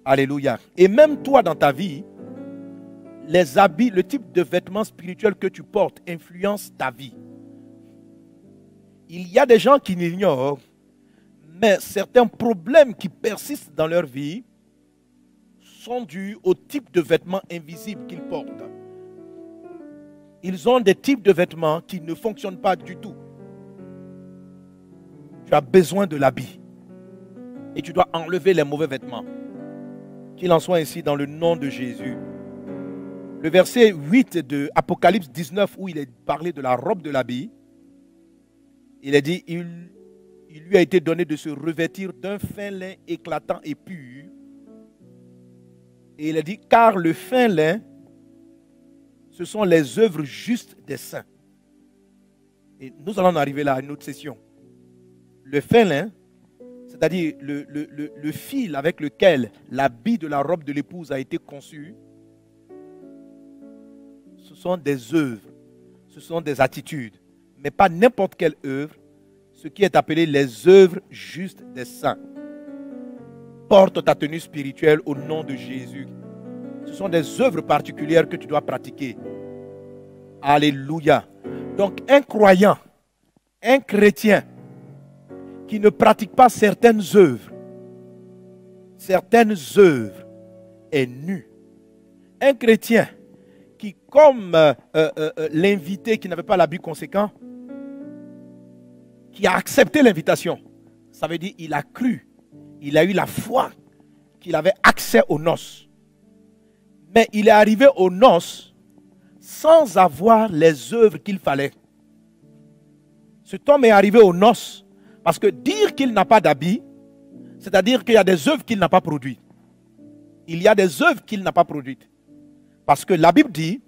Alléluia. Et même toi dans ta vie, les habits, le type de vêtements spirituels que tu portes influence ta vie. Il y a des gens qui l'ignorent, mais certains problèmes qui persistent dans leur vie sont dus au type de vêtements invisibles qu'ils portent. Ils ont des types de vêtements qui ne fonctionnent pas du tout. Tu as besoin de l'habit. Et tu dois enlever les mauvais vêtements. Qu'il en soit ainsi dans le nom de Jésus. Le verset 8 de Apocalypse 19 où il est parlé de la robe de l'habit, il est dit, il lui a été donné de se revêtir d'un fin lin éclatant et pur. Et il est dit, car le fin lin, ce sont les œuvres justes des saints. Et nous allons arriver là à une autre session. Le fin lin, c'est-à-dire le fil avec lequel l'habit de la robe de l'épouse a été conçu, ce sont des œuvres, ce sont des attitudes, mais pas n'importe quelle œuvre, ce qui est appelé les œuvres justes des saints. Porte ta tenue spirituelle au nom de Jésus. Ce sont des œuvres particulières que tu dois pratiquer. Alléluia. Donc un croyant, un chrétien qui ne pratique pas certaines œuvres est nu. Un chrétien qui, comme l'invité qui n'avait pas l'habit conséquent, qui a accepté l'invitation, ça veut dire qu'il a cru, il a eu la foi qu'il avait accès aux noces. Mais il est arrivé aux noces sans avoir les œuvres qu'il fallait. Cet homme est arrivé aux noces parce que dire qu'il n'a pas d'habit, c'est-à-dire qu'il y a des œuvres qu'il n'a pas produites. Il y a des œuvres qu'il n'a pas produites. Parce que la Bible dit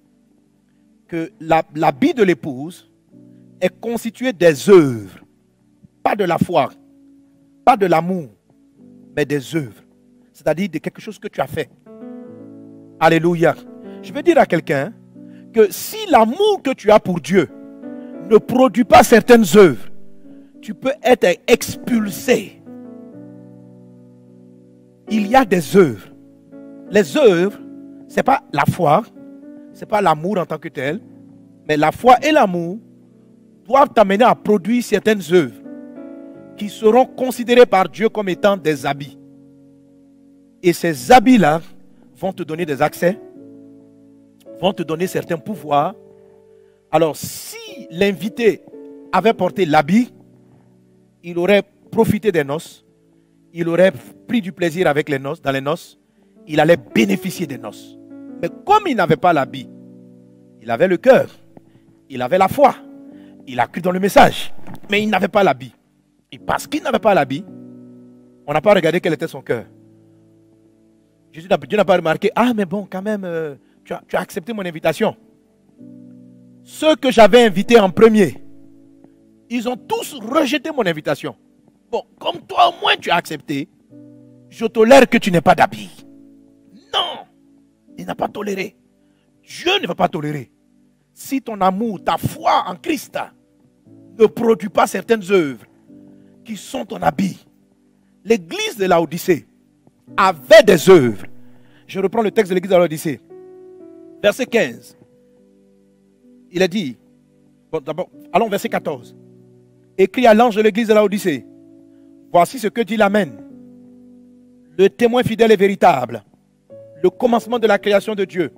que l'habit de l'épouse est constitué des œuvres, pas de la foi, pas de l'amour, mais des œuvres. C'est-à-dire de quelque chose que tu as fait. Alléluia. Je veux dire à quelqu'un que si l'amour que tu as pour Dieu ne produit pas certaines œuvres, tu peux être expulsé. Il y a des œuvres. Les œuvres, ce n'est pas la foi, ce n'est pas l'amour en tant que tel, mais la foi et l'amour doivent t'amener à produire certaines œuvres qui seront considérées par Dieu comme étant des habits. Et ces habits-là vont te donner des accès, vont te donner certains pouvoirs. Alors, si l'invité avait porté l'habit, il aurait profité des noces, il aurait pris du plaisir avec les noces, dans les noces, il allait bénéficier des noces. Mais comme il n'avait pas l'habit, il avait le cœur, il avait la foi, il a cru dans le message, mais il n'avait pas l'habit. Et parce qu'il n'avait pas l'habit, on n'a pas regardé quel était son cœur. Dieu n'a pas remarqué, ah mais bon, quand même, tu as accepté mon invitation. Ceux que j'avais invités en premier, ils ont tous rejeté mon invitation. Bon, comme toi au moins tu as accepté, je tolère que tu n'aies pas d'habit. Non, il n'a pas toléré. Dieu ne va pas tolérer. Si ton amour, ta foi en Christ ne produit pas certaines œuvres qui sont ton habit. L'église de Laodicée avait des œuvres. Je reprends le texte de l'église de Laodicée. Verset 15. Il a dit, bon, d'abord, allons verset 14. Écrit à l'ange de l'église de Laodicée. Voici ce que dit l'Amen. Le témoin fidèle et véritable. Le commencement de la création de Dieu.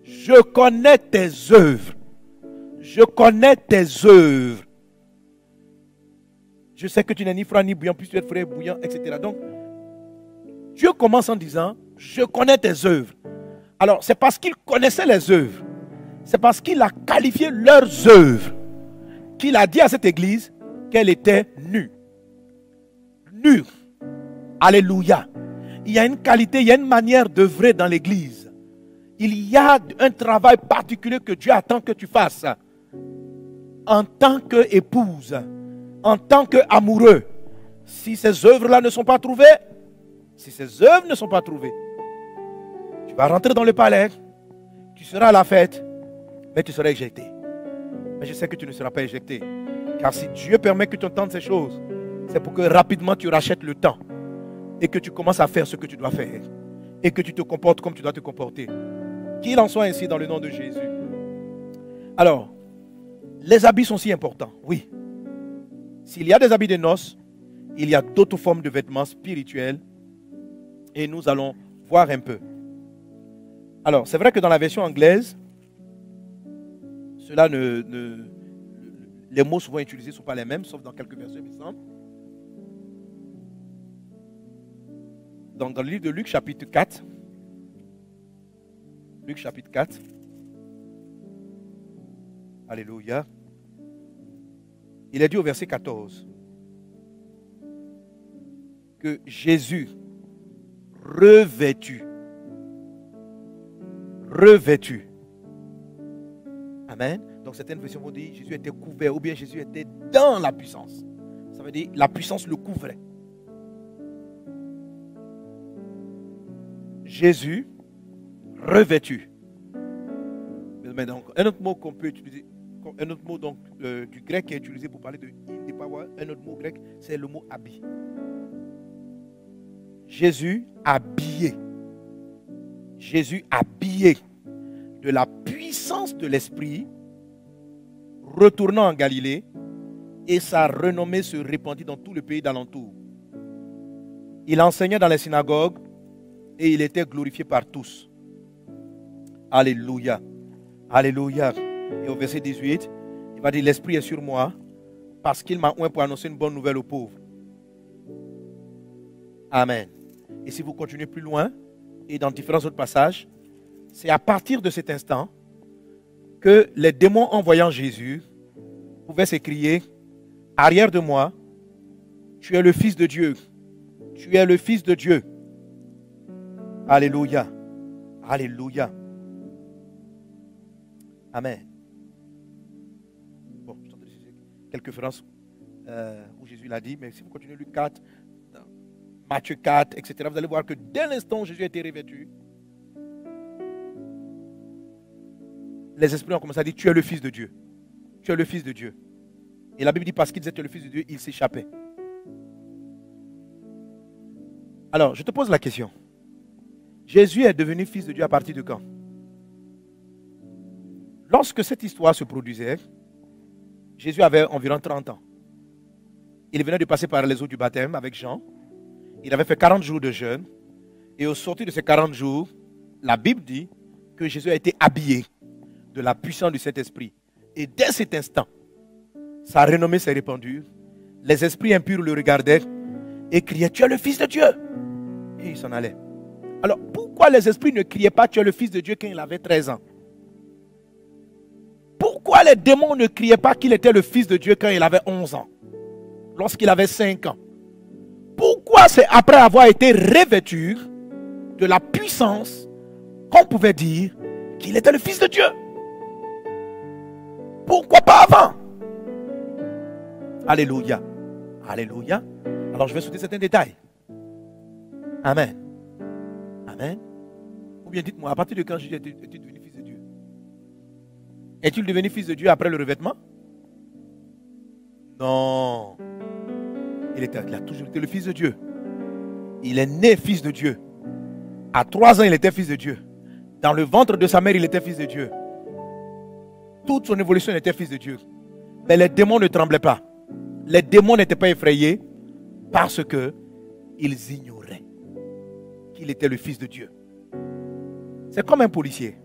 Je connais tes œuvres. Je connais tes œuvres. Je sais que tu n'es ni froid ni bouillant, puis tu es frais et bouillant, etc. Donc, Dieu commence en disant, je connais tes œuvres. Alors, c'est parce qu'il connaissait les œuvres. C'est parce qu'il a qualifié leurs œuvres qu'il a dit à cette église qu'elle était nue. Nue. Alléluia. Il y a une qualité, il y a une manière d'œuvrer dans l'église. Il y a un travail particulier que Dieu attend que tu fasses. En tant qu'épouse, en tant qu'amoureux. Si ces œuvres-là ne sont pas trouvées, si ces œuvres ne sont pas trouvées, tu vas rentrer dans le palais, tu seras à la fête, mais tu seras éjecté. Mais je sais que tu ne seras pas éjecté. Car si Dieu permet que tu entendes ces choses, c'est pour que rapidement tu rachètes le temps et que tu commences à faire ce que tu dois faire et que tu te comportes comme tu dois te comporter. Qu'il en soit ainsi dans le nom de Jésus. Alors, les habits sont si importants, oui. S'il y a des habits de noces, il y a d'autres formes de vêtements spirituels et nous allons voir un peu. Alors, c'est vrai que dans la version anglaise, les mots souvent utilisés ne sont pas les mêmes, sauf dans quelques versions, il me semble. Donc, dans le livre de Luc, chapitre 4, Luc, chapitre 4, alléluia, il est dit au verset 14 que Jésus, revêtu, amen. Donc certaines versions vont dire Jésus était couvert ou bien Jésus était dans la puissance. Ça veut dire la puissance le couvrait. Jésus revêtu. Mais donc, un autre mot qu'on peut utiliser, un autre mot donc, du grec qui est utilisé pour parler de in the power, un autre mot grec, c'est le mot habit. Jésus habillé. Jésus habillé de la puissance de l'Esprit, retournant en Galilée, et sa renommée se répandit dans tout le pays d'alentour. Il enseignait dans les synagogues et il était glorifié par tous. Alléluia. Alléluia. Et au verset 18, il va dire, l'Esprit est sur moi parce qu'il m'a oint pour annoncer une bonne nouvelle aux pauvres. Amen. Et si vous continuez plus loin, et dans différents autres passages, c'est à partir de cet instant que les démons en voyant Jésus pouvaient s'écrier, arrière de moi, tu es le Fils de Dieu. Tu es le Fils de Dieu. Alléluia. Alléluia. Amen. Bon, je t'entends quelques références où Jésus l'a dit, mais si vous continuez Luc 4, Matthieu 4, etc., vous allez voir que dès l'instant où Jésus a été revêtu, les esprits ont commencé à dire, tu es le Fils de Dieu. Tu es le Fils de Dieu. Et la Bible dit, parce qu'il disait, tu es le Fils de Dieu, il s'échappait. Alors, je te pose la question. Jésus est devenu Fils de Dieu à partir de quand? Lorsque cette histoire se produisait, Jésus avait environ 30 ans. Il venait de passer par les eaux du baptême avec Jean. Il avait fait 40 jours de jeûne. Et au sortir de ces 40 jours, la Bible dit que Jésus a été habillé de la puissance du Saint-Esprit. Et dès cet instant, sa renommée s'est répandue. Les esprits impurs le regardaient et criaient, tu es le Fils de Dieu. Et il s'en allait. Alors, pourquoi les esprits ne criaient pas, tu es le Fils de Dieu quand il avait 13 ans? Pourquoi les démons ne criaient pas qu'il était le Fils de Dieu quand il avait 11 ans? Lorsqu'il avait 5 ans? Pourquoi c'est après avoir été revêtu de la puissance qu'on pouvait dire qu'il était le Fils de Dieu? Pourquoi pas avant? Alléluia. Alléluia. Alors je vais sauter certains détails. Amen. Amen. Ou bien dites-moi, à partir de quand Jésus est-il devenu Fils de Dieu? Est-il devenu Fils de Dieu après le revêtement? Non. Il a toujours été le Fils de Dieu. Il est né Fils de Dieu. À 3 ans, il était Fils de Dieu. Dans le ventre de sa mère, il était Fils de Dieu. Toute son évolution, il était Fils de Dieu. Mais les démons ne tremblaient pas. Les démons n'étaient pas effrayés parce qu'ils ignoraient qu'il était le Fils de Dieu. C'est comme un policier.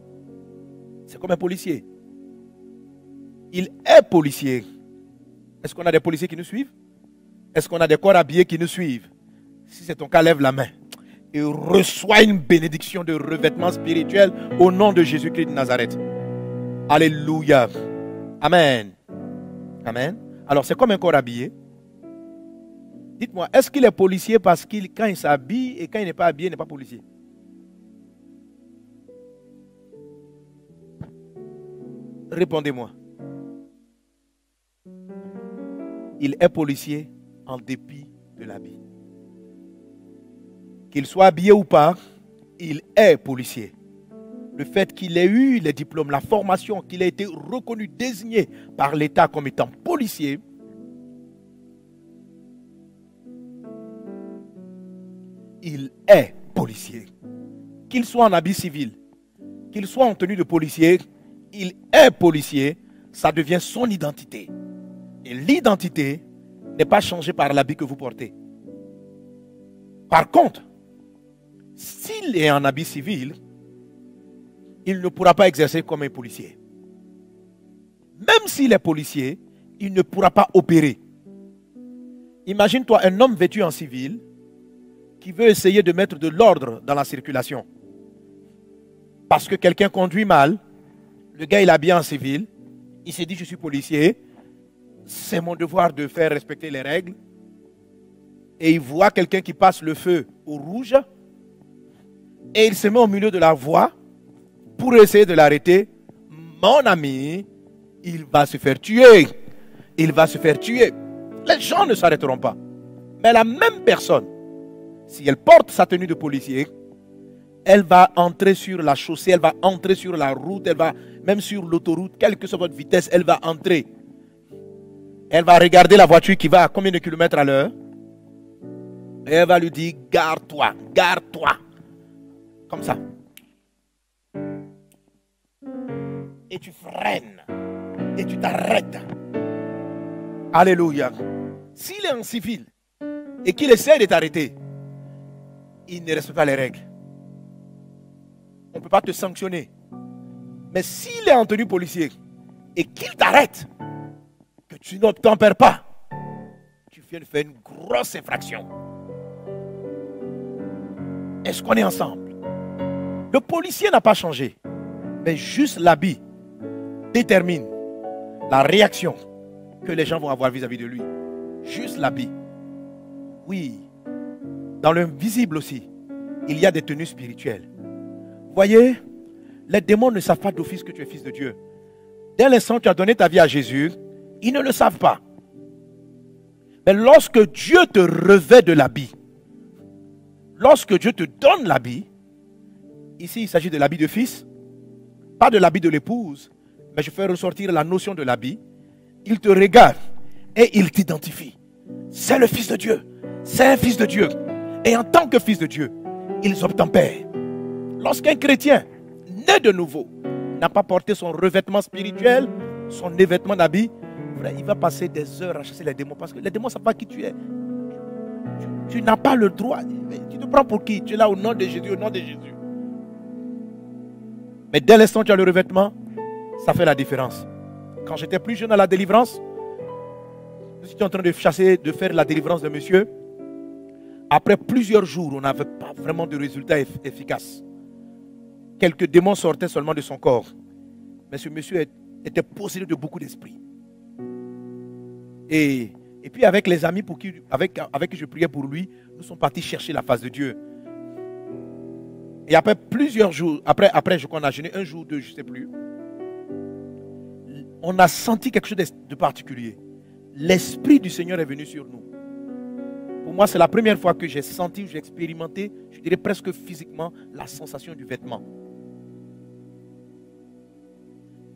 C'est comme un policier. Il est policier. Est-ce qu'on a des policiers qui nous suivent? Est-ce qu'on a des corps habillés qui nous suivent? Si c'est ton cas, lève la main et reçois une bénédiction de revêtement spirituel au nom de Jésus-Christ de Nazareth. Alléluia. Amen. Amen. Alors c'est comme un corps habillé. Dites-moi, est-ce qu'il est policier parce qu'il, quand il s'habille et quand il n'est pas habillé, il n'est pas policier? Répondez-moi. Il est policier en dépit de l'habit. Qu'il soit habillé ou pas, il est policier. Le fait qu'il ait eu les diplômes, la formation, qu'il ait été reconnu, désigné par l'État comme étant policier, il est policier. Qu'il soit en habit civil, qu'il soit en tenue de policier, il est policier, ça devient son identité. Et l'identité n'est pas changée par l'habit que vous portez. Par contre, s'il est en habit civil, il ne pourra pas exercer comme un policier. Même s'il est policier, il ne pourra pas opérer. Imagine-toi un homme vêtu en civil qui veut essayer de mettre de l'ordre dans la circulation. Parce que quelqu'un conduit mal, le gars il est habillé en civil, il s'est dit je suis policier, c'est mon devoir de faire respecter les règles. Et il voit quelqu'un qui passe le feu au rouge et il se met au milieu de la voie pour essayer de l'arrêter. Mon ami, il va se faire tuer. Il va se faire tuer. Les gens ne s'arrêteront pas. Mais la même personne, si elle porte sa tenue de policier, elle va entrer sur la chaussée, elle va entrer sur la route, elle va même sur l'autoroute, quelle que soit votre vitesse, elle va entrer. Elle va regarder la voiture qui va à combien de kilomètres à l'heure. Et elle va lui dire, garde-toi, garde-toi. Comme ça. Et tu freines. Et tu t'arrêtes. Alléluia. S'il est en civil et qu'il essaie de t'arrêter, il ne respecte pas les règles. On ne peut pas te sanctionner. Mais s'il est en tenue policier et qu'il t'arrête, que tu n'obtempères pas, tu viens de faire une grosse infraction. Est-ce qu'on est ensemble? Le policier n'a pas changé, mais juste l'habit détermine la réaction que les gens vont avoir vis-à-vis de lui. Juste l'habit. Oui. Dans le visible aussi, il y a des tenues spirituelles. Voyez, les démons ne savent pas d'office que tu es fils de Dieu. Dès l'instant où tu as donné ta vie à Jésus, ils ne le savent pas. Mais lorsque Dieu te revêt de l'habit, lorsque Dieu te donne l'habit, ici il s'agit de l'habit de fils, pas de l'habit de l'épouse, mais je fais ressortir la notion de l'habit. Il te regarde et il t'identifie. C'est le fils de Dieu. C'est un fils de Dieu. Et en tant que fils de Dieu, ils obtempèrent. Lorsqu'un chrétien, né de nouveau, n'a pas porté son revêtement spirituel, son revêtement d'habit, il va passer des heures à chasser les démons. Parce que les démons ne savent pas qui tu es. Tu n'as pas le droit. Tu te prends pour qui? Tu es là au nom de Jésus, au nom de Jésus. Mais dès l'instant où tu as le revêtement, ça fait la différence. Quand j'étais plus jeune à la délivrance, je suis en train de chasser, de faire la délivrance de monsieur. Après plusieurs jours, on n'avait pas vraiment de résultats efficaces. Quelques démons sortaient seulement de son corps. Mais ce monsieur était possédé de beaucoup d'esprit. Et puis avec les amis avec qui je priais pour lui, nous sommes partis chercher la face de Dieu. Et après plusieurs jours, après je crois qu'on a jeûné un jour, deux, je ne sais plus. On a senti quelque chose de particulier. L'Esprit du Seigneur est venu sur nous. Pour moi, c'est la première fois que j'ai senti, j'ai expérimenté, je dirais presque physiquement, la sensation du vêtement.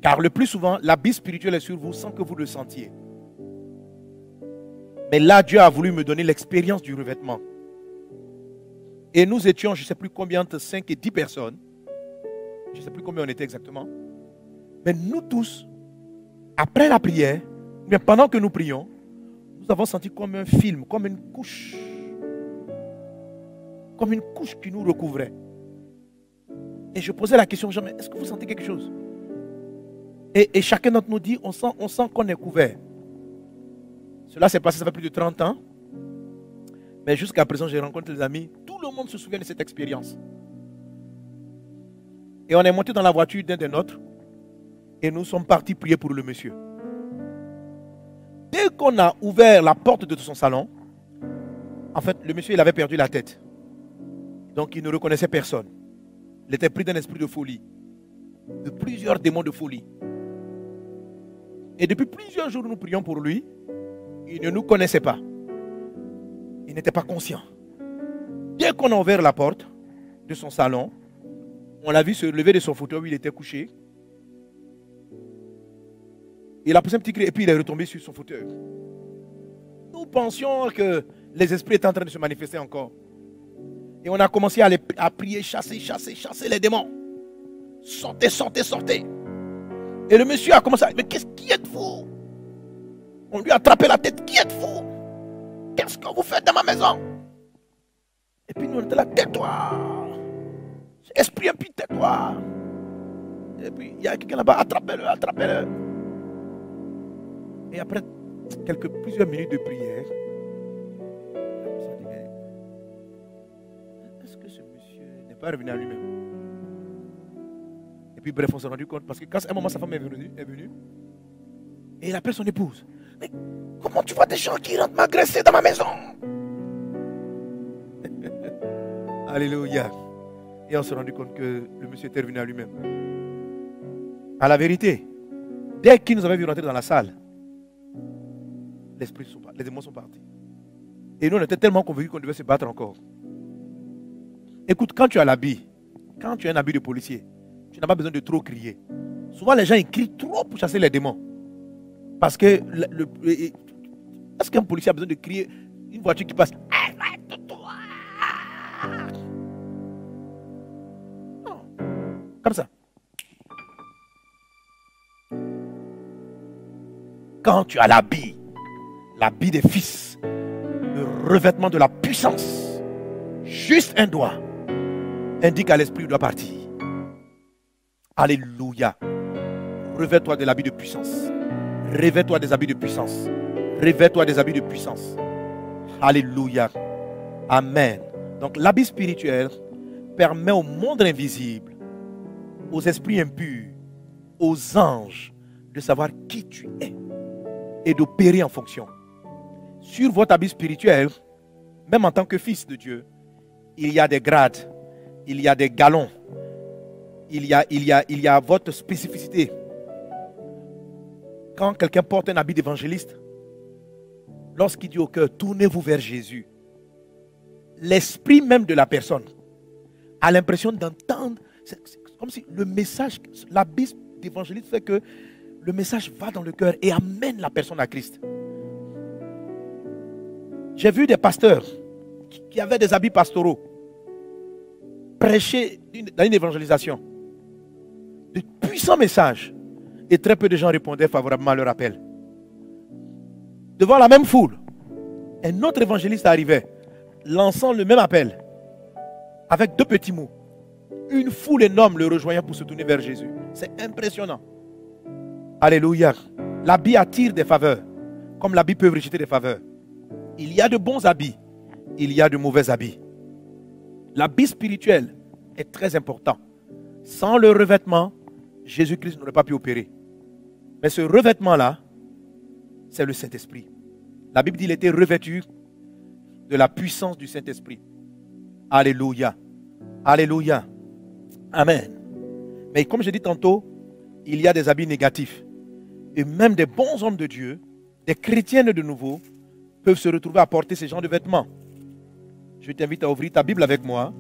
Car le plus souvent, l'habit spirituel est sur vous sans que vous le sentiez. Mais là, Dieu a voulu me donner l'expérience du revêtement. Et nous étions, je ne sais plus combien, entre 5 et 10 personnes. Je ne sais plus combien on était exactement. Mais nous tous, après la prière, mais pendant que nous prions, nous avons senti comme un film, comme une couche. Comme une couche qui nous recouvrait. Et je posais la question aux gens, mais est-ce que vous sentez quelque chose? Et chacun d'entre nous dit, on sent qu'on est couvert. Cela s'est passé, ça fait plus de 30 ans. Mais jusqu'à présent, j'ai rencontré des amis. Tout le monde se souvient de cette expérience. Et on est monté dans la voiture d'un des nôtres. Et nous sommes partis prier pour le monsieur. Dès qu'on a ouvert la porte de son salon, en fait, le monsieur, il avait perdu la tête. Donc, il ne reconnaissait personne. Il était pris d'un esprit de folie. De plusieurs démons de folie. Et depuis plusieurs jours, nous prions pour lui. Il ne nous connaissait pas. Il n'était pas conscient. Dès qu'on a ouvert la porte de son salon, on l'a vu se lever de son fauteuil où il était couché. Il a poussé un petit cri et puis il est retombé sur son fauteuil. Nous pensions que les esprits étaient en train de se manifester encore. Et on a commencé à prier, chasser les démons. Sortez, sortez, sortez. Et le monsieur a commencé à dire, mais qui êtes-vous? On lui a attrapé la tête, qui êtes-vous? Qu'est-ce que vous faites dans ma maison? Et puis nous on était là, tais-toi. Esprit impie, tais-toi. Et puis il y a quelqu'un là-bas, attrapez-le, attrapez-le. Et après plusieurs minutes de prière, est-ce que ce monsieur n'est pas revenu à lui-même? Et puis bref, on s'est rendu compte, parce que quand à un moment sa femme est venue et il appelle son épouse. Mais comment tu vois des gens qui rentrent m'agresser dans ma maison? Alléluia. Et on s'est rendu compte que le monsieur était revenu à lui-même. À la vérité, dès qu'il nous avait vu rentrer dans la salle, les démons sont partis. Et nous, on était tellement convaincus qu'on devait se battre encore. Écoute, quand tu as l'habit, quand tu as un habit de policier, tu n'as pas besoin de trop crier. Souvent, les gens ils crient trop pour chasser les démons. Parce que est-ce qu'un policier a besoin de crier? Une voiture qui passe, arrête-toi! Non. Comme ça. Quand tu as l'habit des fils, le revêtement de la puissance, juste un doigt indique à l'esprit où il doit partir. Alléluia. Revêt-toi de l'habit de puissance. Revêt-toi des habits de puissance. Revêt-toi des habits de puissance. Alléluia. Amen. Donc l'habit spirituel permet au monde invisible, aux esprits impurs, aux anges de savoir qui tu es et d'opérer en fonction. sur votre habit spirituel, même en tant que fils de Dieu, il y a des grades, il y a des galons, il y a votre spécificité. Quand quelqu'un porte un habit d'évangéliste, lorsqu'il dit au cœur, tournez-vous vers Jésus, l'esprit même de la personne a l'impression d'entendre, c'est comme si le message, l'habit d'évangéliste fait que le message va dans le cœur et amène la personne à Christ. J'ai vu des pasteurs qui avaient des habits pastoraux prêcher dans une évangélisation. De puissants messages. Et très peu de gens répondaient favorablement à leur appel. Devant la même foule, un autre évangéliste arrivait, lançant le même appel, avec 2 petits mots. Une foule énorme le rejoignant pour se tourner vers Jésus. C'est impressionnant. Alléluia. L'habit attire des faveurs, comme l'habit peut rejeter des faveurs. Il y a de bons habits, il y a de mauvais habits. L'habit spirituel est très important. Sans le revêtement, Jésus-Christ n'aurait pas pu opérer. Mais ce revêtement-là, c'est le Saint-Esprit. La Bible dit qu'il était revêtu de la puissance du Saint-Esprit. Alléluia. Alléluia. Amen. Mais comme je dis tantôt, il y a des habits négatifs. Et même des bons hommes de Dieu, des chrétiens de nouveau, peuvent se retrouver à porter ce genre de vêtements. Je t'invite à ouvrir ta Bible avec moi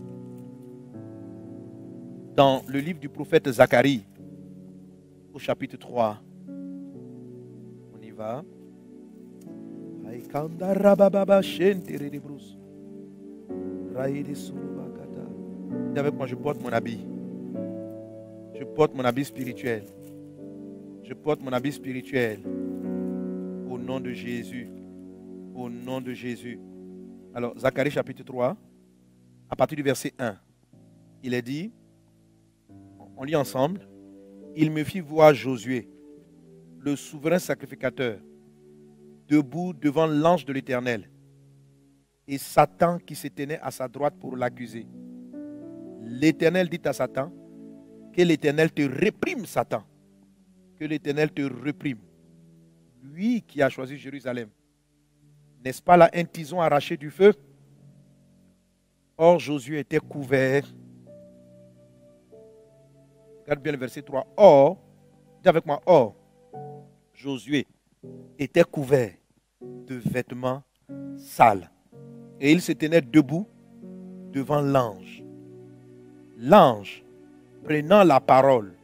dans le livre du prophète Zacharie, au chapitre 3. On y va. Dis avec moi, je porte mon habit. Je porte mon habit spirituel. Je porte mon habit spirituel. Au nom de Jésus. Au nom de Jésus. Alors, Zacharie chapitre 3, à partir du verset 1, il est dit, on lit ensemble, il me fit voir Josué, le souverain sacrificateur, debout devant l'ange de l'Éternel, et Satan qui se tenait à sa droite pour l'accuser. L'Éternel dit à Satan, que l'Éternel te réprime, Satan, que l'Éternel te réprime, lui qui a choisi Jérusalem. N'est-ce pas là un tison arraché du feu? Or, Josué était couvert. Regarde bien le verset 3. Or, dis avec moi, or, Josué était couvert de vêtements sales. Et il se tenait debout devant l'ange. L'ange, prenant la parole,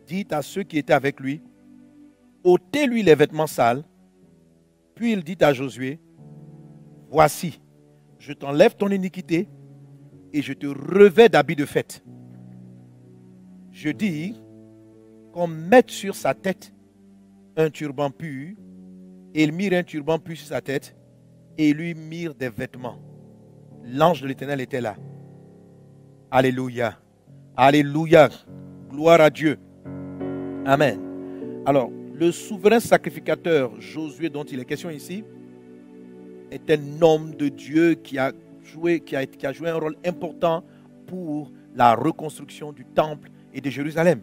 dit à ceux qui étaient avec lui, ôtez-lui les vêtements sales. Puis il dit à Josué, voici, je t'enlève ton iniquité et je te revêts d'habits de fête. Je dis qu'on mette sur sa tête un turban pur, et ils mirent un turban pur sur sa tête et lui mirent des vêtements. L'ange de l'Éternel était là. Alléluia. Alléluia. Gloire à Dieu. Amen. Alors, le souverain sacrificateur Josué dont il est question ici est un homme de Dieu qui a joué un rôle important pour la reconstruction du temple et de Jérusalem.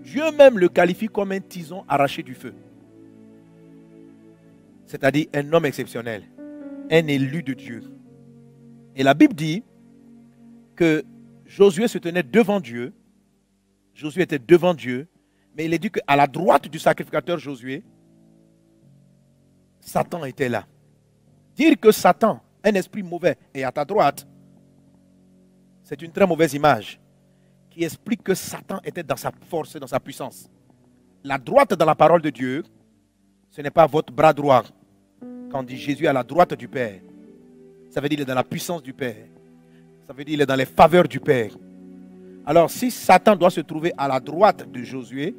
Dieu même le qualifie comme un tison arraché du feu. C'est-à-dire un homme exceptionnel, un élu de Dieu. Et la Bible dit que Josué se tenait devant Dieu. Josué était devant Dieu, mais il est dit qu'à la droite du sacrificateur Josué, Satan était là. Dire que Satan, un esprit mauvais, est à ta droite, c'est une très mauvaise image qui explique que Satan était dans sa force et dans sa puissance. La droite dans la parole de Dieu, ce n'est pas votre bras droit. Quand on dit Jésus est à la droite du Père, ça veut dire qu'il est dans la puissance du Père. Ça veut dire qu'il est dans les faveurs du Père. Alors si Satan doit se trouver à la droite de Josué,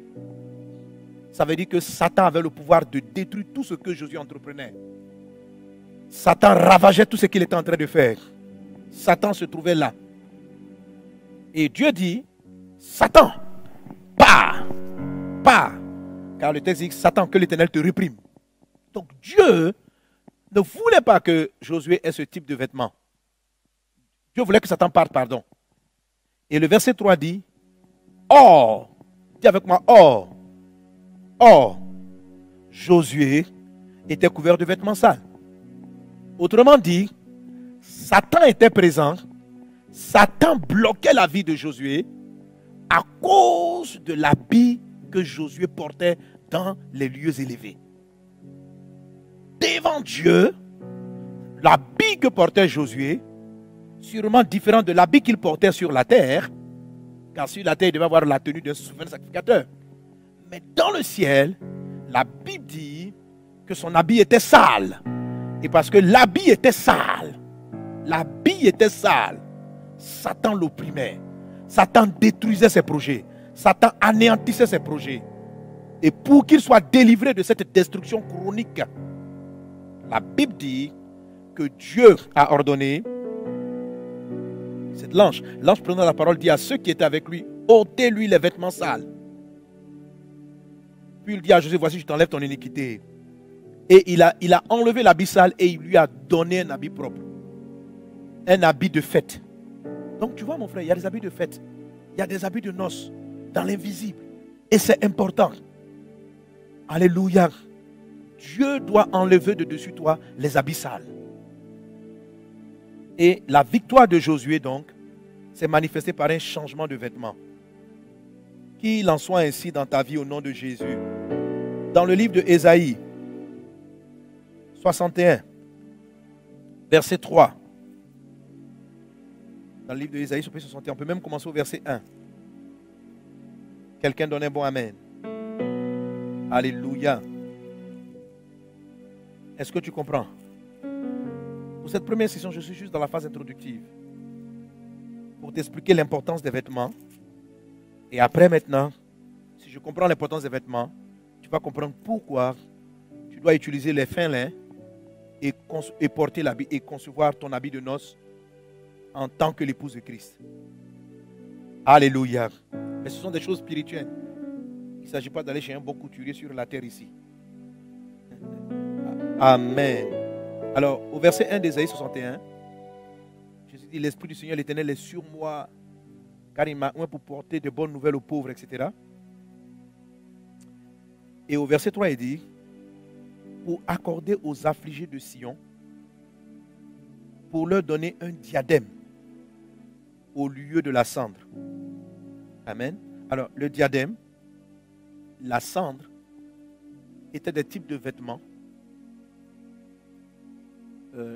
ça veut dire que Satan avait le pouvoir de détruire tout ce que Josué entreprenait. Satan ravageait tout ce qu'il était en train de faire. Satan se trouvait là. Et Dieu dit, Satan, pars. Car le texte dit, Satan, que l'Éternel te réprime. Donc Dieu ne voulait pas que Josué ait ce type de vêtements. Dieu voulait que Satan parte, pardon. Et le verset 3 dit, or, dis avec moi, or, Josué était couvert de vêtements sales. Autrement dit, Satan était présent. Satan bloquait la vie de Josué à cause de l'habit que Josué portait dans les lieux élevés. Devant Dieu, l'habit que portait Josué, sûrement différent de l'habit qu'il portait sur la terre, car sur la terre, il devait avoir la tenue d'un souverain sacrificateur. Mais dans le ciel, la Bible dit que son habit était sale. Et parce que l'habit était sale, Satan l'opprimait. Satan détruisait ses projets. Satan anéantissait ses projets. Et pour qu'il soit délivré de cette destruction chronique, la Bible dit que Dieu a ordonné, c'est l'ange. L'ange prenant la parole dit à ceux qui étaient avec lui, ôtez-lui les vêtements sales. Puis il dit à Josué, voici je t'enlève ton iniquité. Et il a enlevé l'habit sale et il lui a donné un habit propre. Un habit de fête. Donc tu vois mon frère, il y a des habits de fête. Il y a des habits de noces dans l'invisible. Et c'est important. Alléluia. Dieu doit enlever de dessus toi les habits sales. Et la victoire de Josué donc s'est manifestée par un changement de vêtements. Qu'il en soit ainsi dans ta vie au nom de Jésus. Dans le livre de Ésaïe 61, verset 3. Dans le livre de Ésaïe, chapitre 61, on peut même commencer au verset 1. Quelqu'un donne un bon amen. Alléluia. Est-ce que tu comprends? Pour cette première session, je suis juste dans la phase introductive. Pour t'expliquer l'importance des vêtements. Et après maintenant, si je comprends l'importance des vêtements, tu vas comprendre pourquoi tu dois utiliser les fins lins et porter l'habit et concevoir ton habit de noces en tant que l'épouse de Christ. Alléluia. Mais ce sont des choses spirituelles. Il ne s'agit pas d'aller chez un bon couturier sur la terre ici. Amen. Alors, au verset 1 d'Ésaïe 61, Jésus dit, l'Esprit du Seigneur l'Éternel est sur moi, car il m'a oint pour porter de bonnes nouvelles aux pauvres, etc. Et au verset 3, il dit, pour accorder aux affligés de Sion, pour leur donner un diadème au lieu de la cendre. Amen. Alors, le diadème, la cendre, étaient des types de vêtements.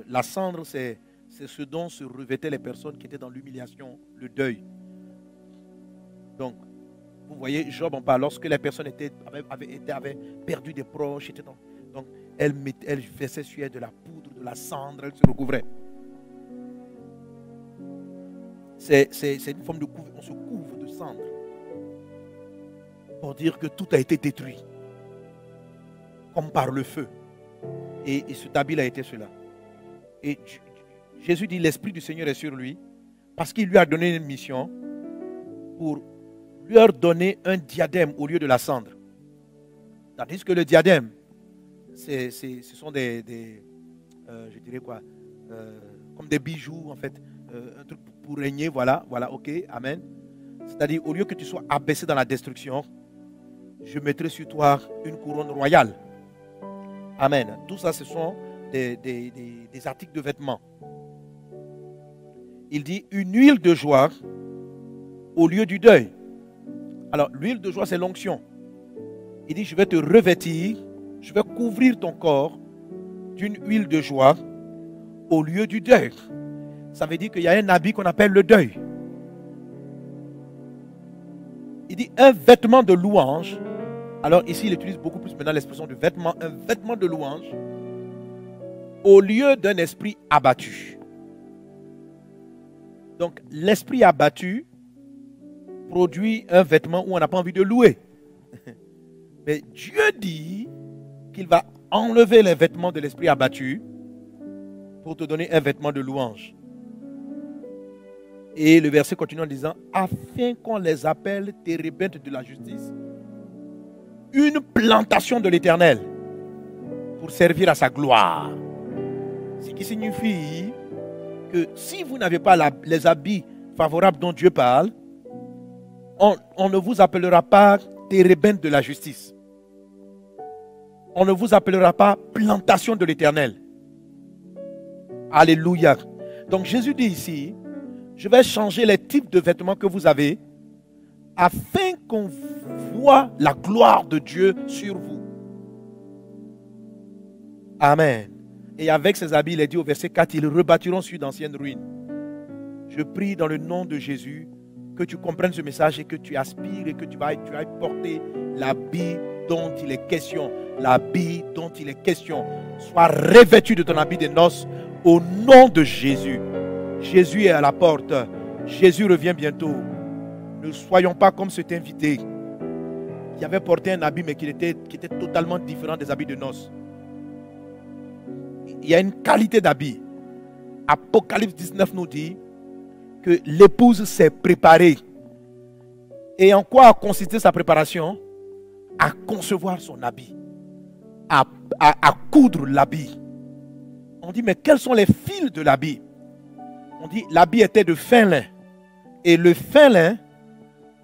La cendre, c'est ce dont se revêtaient les personnes qui étaient dans l'humiliation, le deuil. Donc, vous voyez, Job en parle, lorsque les personnes avaient perdu des proches, donc elle faisait suer de la poudre, de la cendre, elle se recouvrait. C'est une forme de couvre, on se couvre de cendre pour dire que tout a été détruit, comme par le feu. Et cet habit a été cela. Et Jésus dit, l'Esprit du Seigneur est sur lui, parce qu'il lui a donné une mission pour leur donner un diadème au lieu de la cendre. Tandis que le diadème, ce sont je dirais quoi, comme des bijoux en fait, un truc pour régner, voilà, ok, amen. C'est-à-dire, au lieu que tu sois abaissé dans la destruction, je mettrai sur toi une couronne royale. Amen. Tout ça, ce sont des articles de vêtements. Il dit une huile de joie au lieu du deuil. Alors, l'huile de joie, c'est l'onction. Il dit, je vais te revêtir, je vais couvrir ton corps d'une huile de joie au lieu du deuil. Ça veut dire qu'il y a un habit qu'on appelle le deuil. Il dit un vêtement de louange. Alors ici, il utilise beaucoup plus maintenant l'expression de vêtement. Un vêtement de louange au lieu d'un esprit abattu. Donc, l'esprit abattu produit un vêtement où on n'a pas envie de louer. Mais Dieu dit qu'il va enlever les vêtements de l'esprit abattu pour te donner un vêtement de louange. Et le verset continue en disant, afin qu'on les appelle térébintes de la justice, une plantation de l'Éternel pour servir à sa gloire. Ce qui signifie que si vous n'avez pas les habits favorables dont Dieu parle, on ne vous appellera pas térébintes de la justice. On ne vous appellera pas plantation de l'Éternel. Alléluia. Donc Jésus dit ici, je vais changer les types de vêtements que vous avez afin qu'on voit la gloire de Dieu sur vous. Amen. Et avec ses habits, il est dit au verset 4, ils rebâtiront sur d'anciennes ruines. Je prie dans le nom de Jésus que tu comprennes ce message et que tu aspires et que tu ailles porter l'habit dont il est question. L'habit dont il est question. Sois revêtu de ton habit de noces au nom de Jésus. Jésus est à la porte. Jésus revient bientôt. Ne soyons pas comme cet invité qui avait porté un habit mais qui était totalement différent des habits de noces. Il y a une qualité d'habit. Apocalypse 19 nous dit que l'épouse s'est préparée. Et en quoi a consisté sa préparation? À concevoir son habit, à coudre l'habit. On dit, mais quels sont les fils de l'habit? On dit, l'habit était de fin lin. Et le fin lin,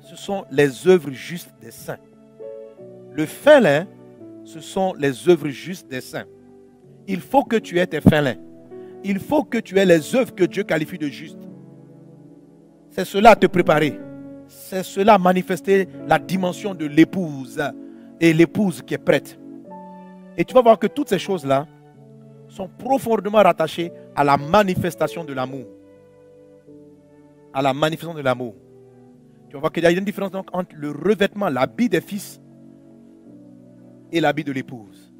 ce sont les œuvres justes des saints. Le fin lin, ce sont les œuvres justes des saints. Il faut que tu aies tes fins lins. Il faut que tu aies les œuvres que Dieu qualifie de justes. C'est cela à te préparer. C'est cela à manifester la dimension de l'épouse et l'épouse qui est prête. Et tu vas voir que toutes ces choses-là sont profondément rattachées à la manifestation de l'amour. À la manifestation de l'amour. Tu vas voir qu'il y a une différence donc entre le revêtement, l'habit des fils et l'habit de l'épouse.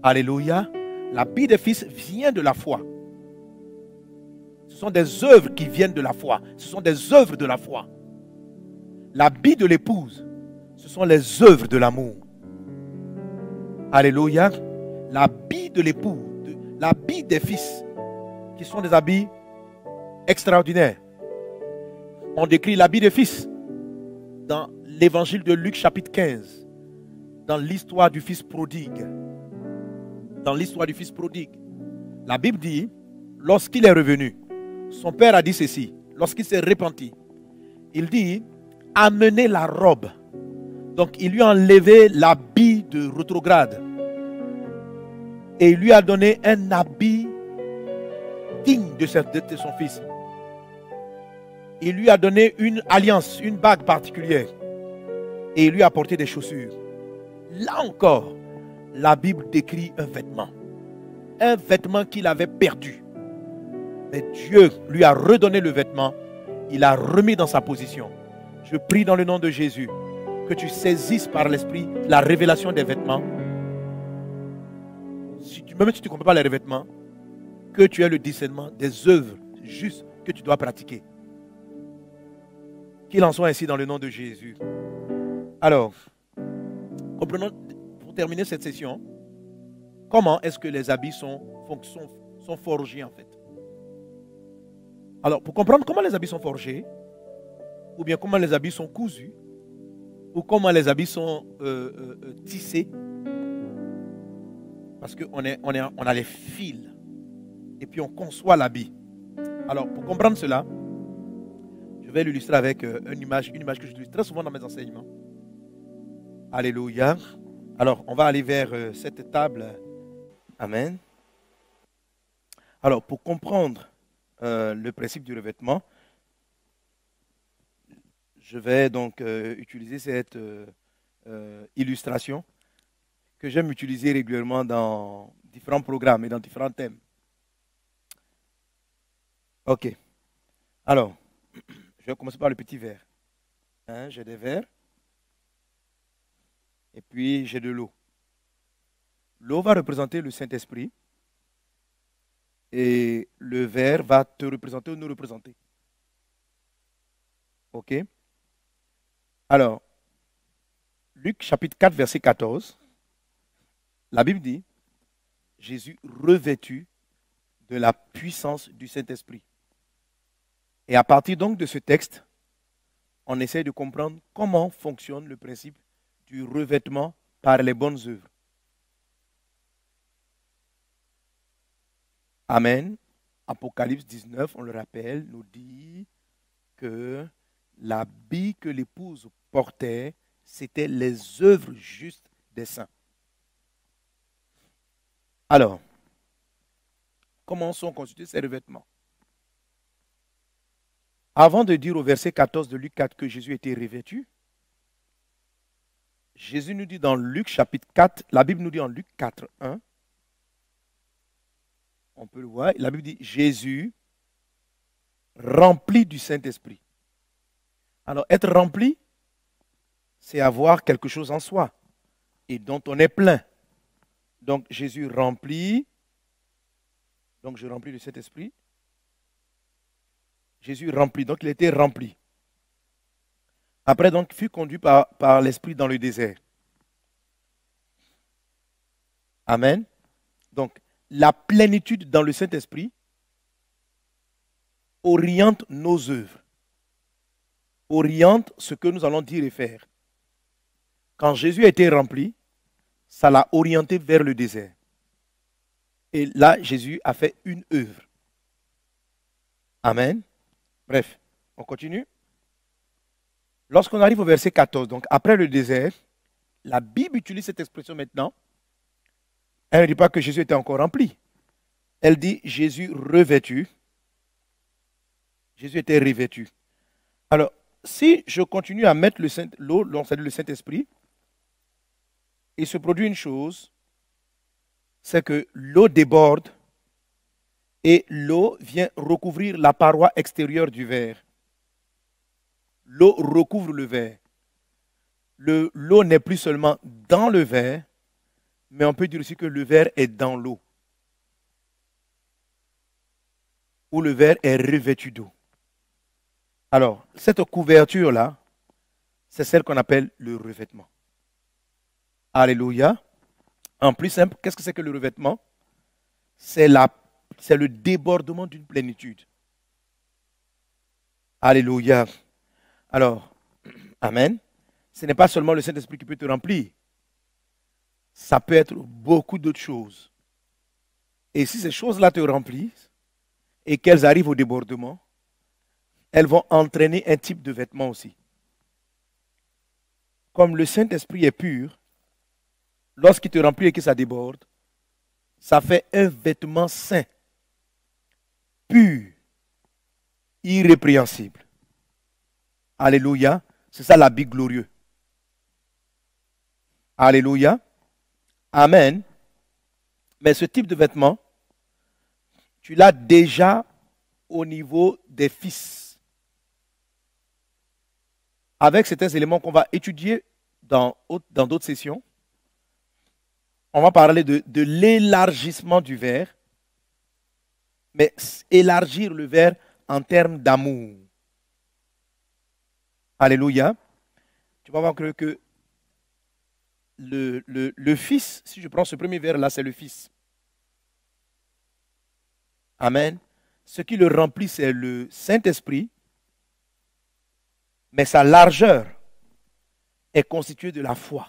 Alléluia. L'habit des fils vient de la foi. Ce sont des œuvres qui viennent de la foi. Ce sont des œuvres de la foi. L'habit de l'épouse, ce sont les œuvres de l'amour. Alléluia. L'habit de l'époux, l'habit des fils, qui sont des habits extraordinaires. On décrit l'habit des fils dans l'évangile de Luc chapitre 15, dans l'histoire du fils prodigue. Dans l'histoire du fils prodigue, la Bible dit, lorsqu'il est revenu, son père a dit ceci, lorsqu'il s'est repenti, il dit, amenez la robe. Donc il lui a enlevé l'habit de rétrograde et il lui a donné un habit digne de son fils. Il lui a donné une alliance, une bague particulière et il lui a apporté des chaussures. Là encore, la Bible décrit un vêtement qu'il avait perdu. Mais Dieu lui a redonné le vêtement, il l'a remis dans sa position. Je prie dans le nom de Jésus que tu saisisses par l'Esprit la révélation des vêtements. Même si tu ne comprends pas les revêtements, que tu aies le discernement des œuvres justes que tu dois pratiquer. Qu'il en soit ainsi dans le nom de Jésus. Alors, comprenons, pour terminer cette session, comment est-ce que les habits sont forgés en fait. Alors, pour comprendre comment les habits sont forgés, ou bien comment les habits sont cousus, ou comment les habits sont tissés, parce qu'on a les fils, et puis on conçoit l'habit. Alors, pour comprendre cela, je vais l'illustrer avec une image que j'utilise très souvent dans mes enseignements. Alléluia. Alors, on va aller vers cette table. Amen. Alors, pour comprendre le principe du revêtement, je vais donc utiliser cette illustration que j'aime utiliser régulièrement dans différents programmes et dans différents thèmes. Ok. Alors, je vais commencer par le petit verre. Hein, j'ai des verres. Et puis, j'ai de l'eau. L'eau va représenter le Saint-Esprit. Et le verre va te représenter ou nous représenter. Ok? Alors, Luc chapitre 4, verset 14. La Bible dit, Jésus revêtu de la puissance du Saint-Esprit. Et à partir donc de ce texte, on essaie de comprendre comment fonctionne le principe du revêtement par les bonnes œuvres. Amen. Apocalypse 19, on le rappelle, nous dit que l'habit que l'épouse portait, c'était les œuvres justes des saints. Alors, comment sont constitués ces revêtements? Avant de dire au verset 14 de Luc 4 que Jésus était revêtu, Jésus nous dit dans Luc chapitre 4, la Bible nous dit en Luc 4, 1, on peut le voir, la Bible dit Jésus rempli du Saint-Esprit. Alors, être rempli, c'est avoir quelque chose en soi et dont on est plein. Donc, Jésus rempli, donc je remplis du Saint-Esprit. Jésus rempli, donc il était rempli. Après, donc, fut conduit par l'Esprit dans le désert. Amen. Donc, la plénitude dans le Saint-Esprit oriente nos œuvres, oriente ce que nous allons dire et faire. Quand Jésus a été rempli, ça l'a orienté vers le désert. Et là, Jésus a fait une œuvre. Amen. Bref, on continue. Lorsqu'on arrive au verset 14, donc après le désert, la Bible utilise cette expression maintenant. Elle ne dit pas que Jésus était encore rempli. Elle dit Jésus revêtu. Jésus était revêtu. Alors, si je continue à mettre l'eau, le Saint-Esprit, il se produit une chose, c'est que l'eau déborde et l'eau vient recouvrir la paroi extérieure du verre. L'eau recouvre le verre. L'eau n'est plus seulement dans le verre, mais on peut dire aussi que le verre est dans l'eau. Ou le verre est revêtu d'eau. Alors, cette couverture-là, c'est celle qu'on appelle le revêtement. Alléluia. En plus simple, qu'est-ce que c'est que le revêtement? C'est le débordement d'une plénitude. Alléluia. Alors, amen. Ce n'est pas seulement le Saint-Esprit qui peut te remplir. Ça peut être beaucoup d'autres choses. Et si ces choses-là te remplissent et qu'elles arrivent au débordement, elles vont entraîner un type de vêtement aussi. Comme le Saint-Esprit est pur, lorsqu'il te remplit et que ça déborde, ça fait un vêtement saint, pur, irrépréhensible. Alléluia. C'est ça l'habit glorieux. Alléluia. Amen. Mais ce type de vêtement, tu l'as déjà au niveau des fils. Avec certains éléments qu'on va étudier dans d'autres sessions, on va parler de l'élargissement du verre, mais élargir le verre en termes d'amour. Alléluia. Tu vas voir que le Fils, si je prends ce premier verre-là, c'est le Fils. Amen. Ce qui le remplit, c'est le Saint-Esprit, mais sa largeur est constituée de la foi.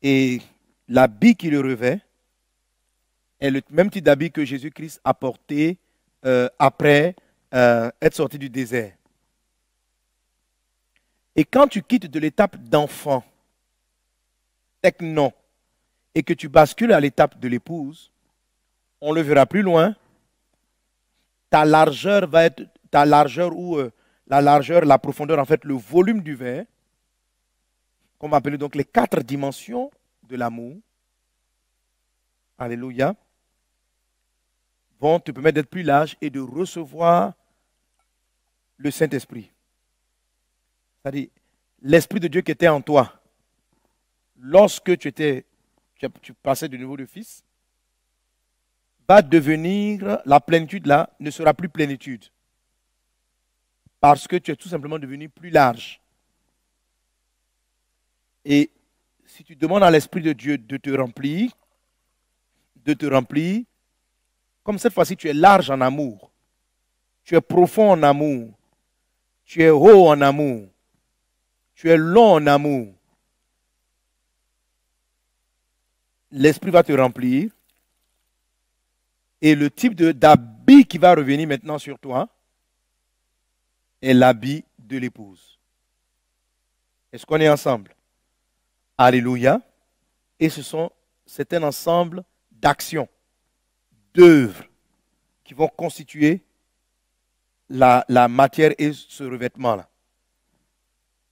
Et l'habit qui le revêt est le même type d'habit que Jésus-Christ a porté après être sorti du désert. Et quand tu quittes de l'étape d'enfant, technon, et que tu bascules à l'étape de l'épouse, on le verra plus loin, ta largeur va être, ta largeur ou la largeur, la profondeur, en fait, le volume du verre, qu'on va appeler donc les 4 dimensions de l'amour, alléluia, vont te permettre d'être plus large et de recevoir le Saint-Esprit. C'est-à-dire, l'Esprit de Dieu qui était en toi, lorsque tu passais du niveau de fils, va devenir, la plénitude là, ne sera plus plénitude. Parce que tu es tout simplement devenu plus large. Et si tu demandes à l'Esprit de Dieu de te remplir, comme cette fois-ci tu es large en amour, tu es profond en amour, tu es haut en amour, tu es long en amour, l'Esprit va te remplir et le type d'habit qui va revenir maintenant sur toi est l'habit de l'épouse. Est-ce qu'on est ensemble? Alléluia. Et ce sont c'est un ensemble d'actions, d'œuvres qui vont constituer la matière et ce revêtement-là.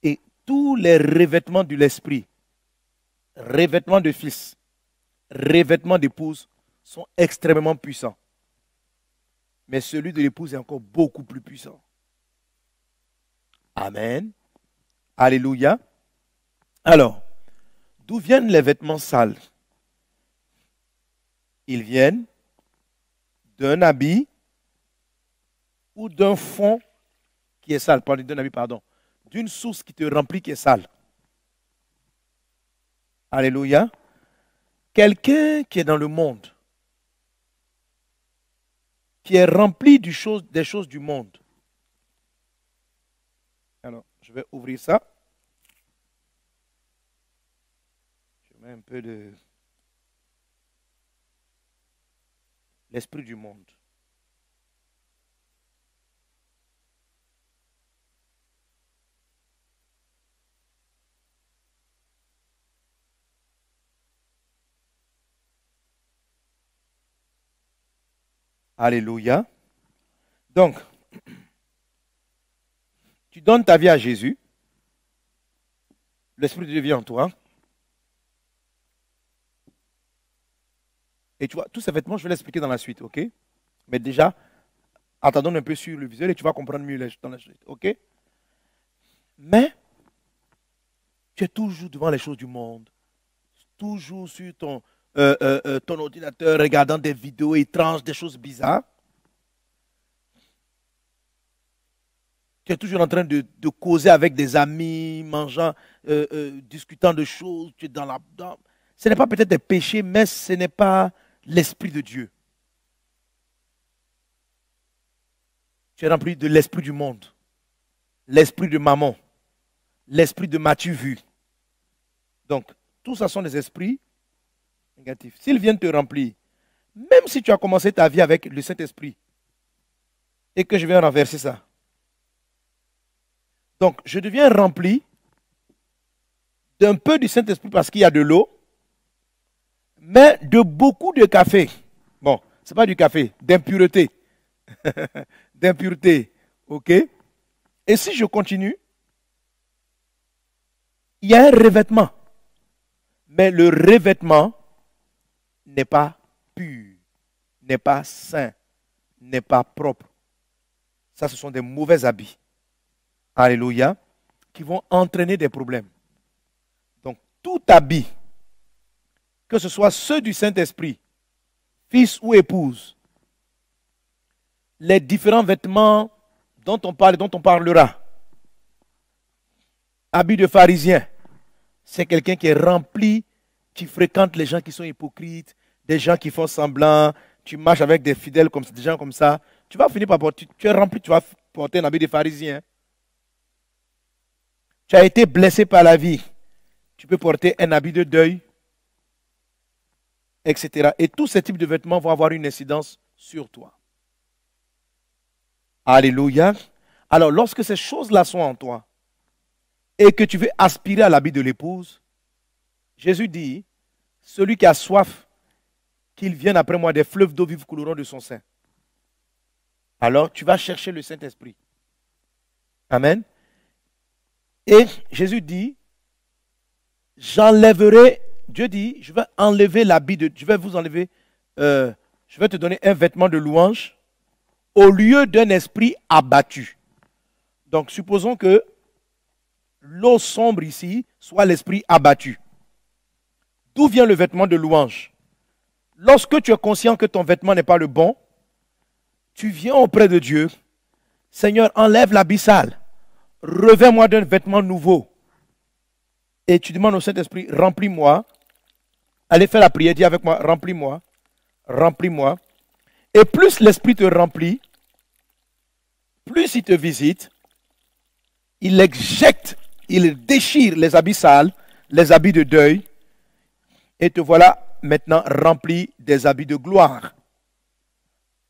Et tous les revêtements de l'esprit, revêtements de fils, revêtements d'épouse sont extrêmement puissants. Mais celui de l'épouse est encore beaucoup plus puissant. Amen. Alléluia. Alors, d'où viennent les vêtements sales? Ils viennent d'un habit ou d'un fond qui est sale. D'un habit, pardon. D'une source qui te remplit qui est sale. Alléluia. Quelqu'un qui est dans le monde, qui est rempli des choses du monde. Alors, je vais ouvrir ça. Je mets un peu de l'esprit du monde. Alléluia. Donc, tu donnes ta vie à Jésus. L'Esprit de Dieu vient en toi. Et tu vois, tous ces vêtements, je vais l'expliquer dans la suite, ok? Mais déjà, attendons un peu sur le visuel et tu vas comprendre mieux dans la suite, ok? Mais, tu es toujours devant les choses du monde. Toujours sur ton ordinateur, regardant des vidéos étranges, des choses bizarres. Tu es toujours en train de causer avec des amis, mangeant, discutant de choses. Tu es ce n'est pas peut-être des péchés, mais ce n'est pas l'Esprit de Dieu. Tu es rempli de l'esprit du monde, l'esprit de maman, l'esprit de m'as-tu vu. Donc, tout ça sont des esprits négatifs. S'ils viennent te remplir, même si tu as commencé ta vie avec le Saint-Esprit, et que je viens renverser ça. Donc, je deviens rempli d'un peu du Saint-Esprit parce qu'il y a de l'eau, mais de beaucoup de café. Bon, ce n'est pas du café, d'impureté. D'impureté, ok? Et si je continue, il y a un revêtement. Mais le revêtement n'est pas pur, n'est pas sain, n'est pas propre. Ça, ce sont des mauvais habits. Alléluia. Qui vont entraîner des problèmes. Donc, tout habit, que ce soit ceux du Saint-Esprit, fils ou épouse, les différents vêtements dont on parle et dont on parlera. Habit de pharisien, c'est quelqu'un qui est rempli, qui fréquente les gens qui sont hypocrites, des gens qui font semblant, tu marches avec des fidèles comme ça, des gens comme ça, tu vas finir par porter, tu es rempli, tu vas porter un habit de pharisien. Tu as été blessé par la vie, tu peux porter un habit de deuil, etc. Et tous ces types de vêtements vont avoir une incidence sur toi. Alléluia. Alors, lorsque ces choses-là sont en toi et que tu veux aspirer à l'habit de l'épouse, Jésus dit, celui qui a soif, qu'il vienne après moi des fleuves d'eau vive couleront de son sein. Alors, tu vas chercher le Saint-Esprit. Amen. Et Jésus dit, j'enlèverai, Dieu dit, je vais enlever l'habit je vais vous enlever, je vais te donner un vêtement de louange au lieu d'un esprit abattu. Donc, supposons que l'eau sombre ici soit l'esprit abattu. D'où vient le vêtement de louange? Lorsque tu es conscient que ton vêtement n'est pas le bon, tu viens auprès de Dieu. Seigneur, enlève l'habit sale. Revêts-moi d'un vêtement nouveau. Et tu demandes au Saint-Esprit, remplis-moi. Allez faire la prière, dis avec moi, remplis-moi. Remplis-moi. Et plus l'Esprit te remplit, plus il te visite, il éjecte, il déchire les habits sales, les habits de deuil, et te voilà maintenant rempli des habits de gloire.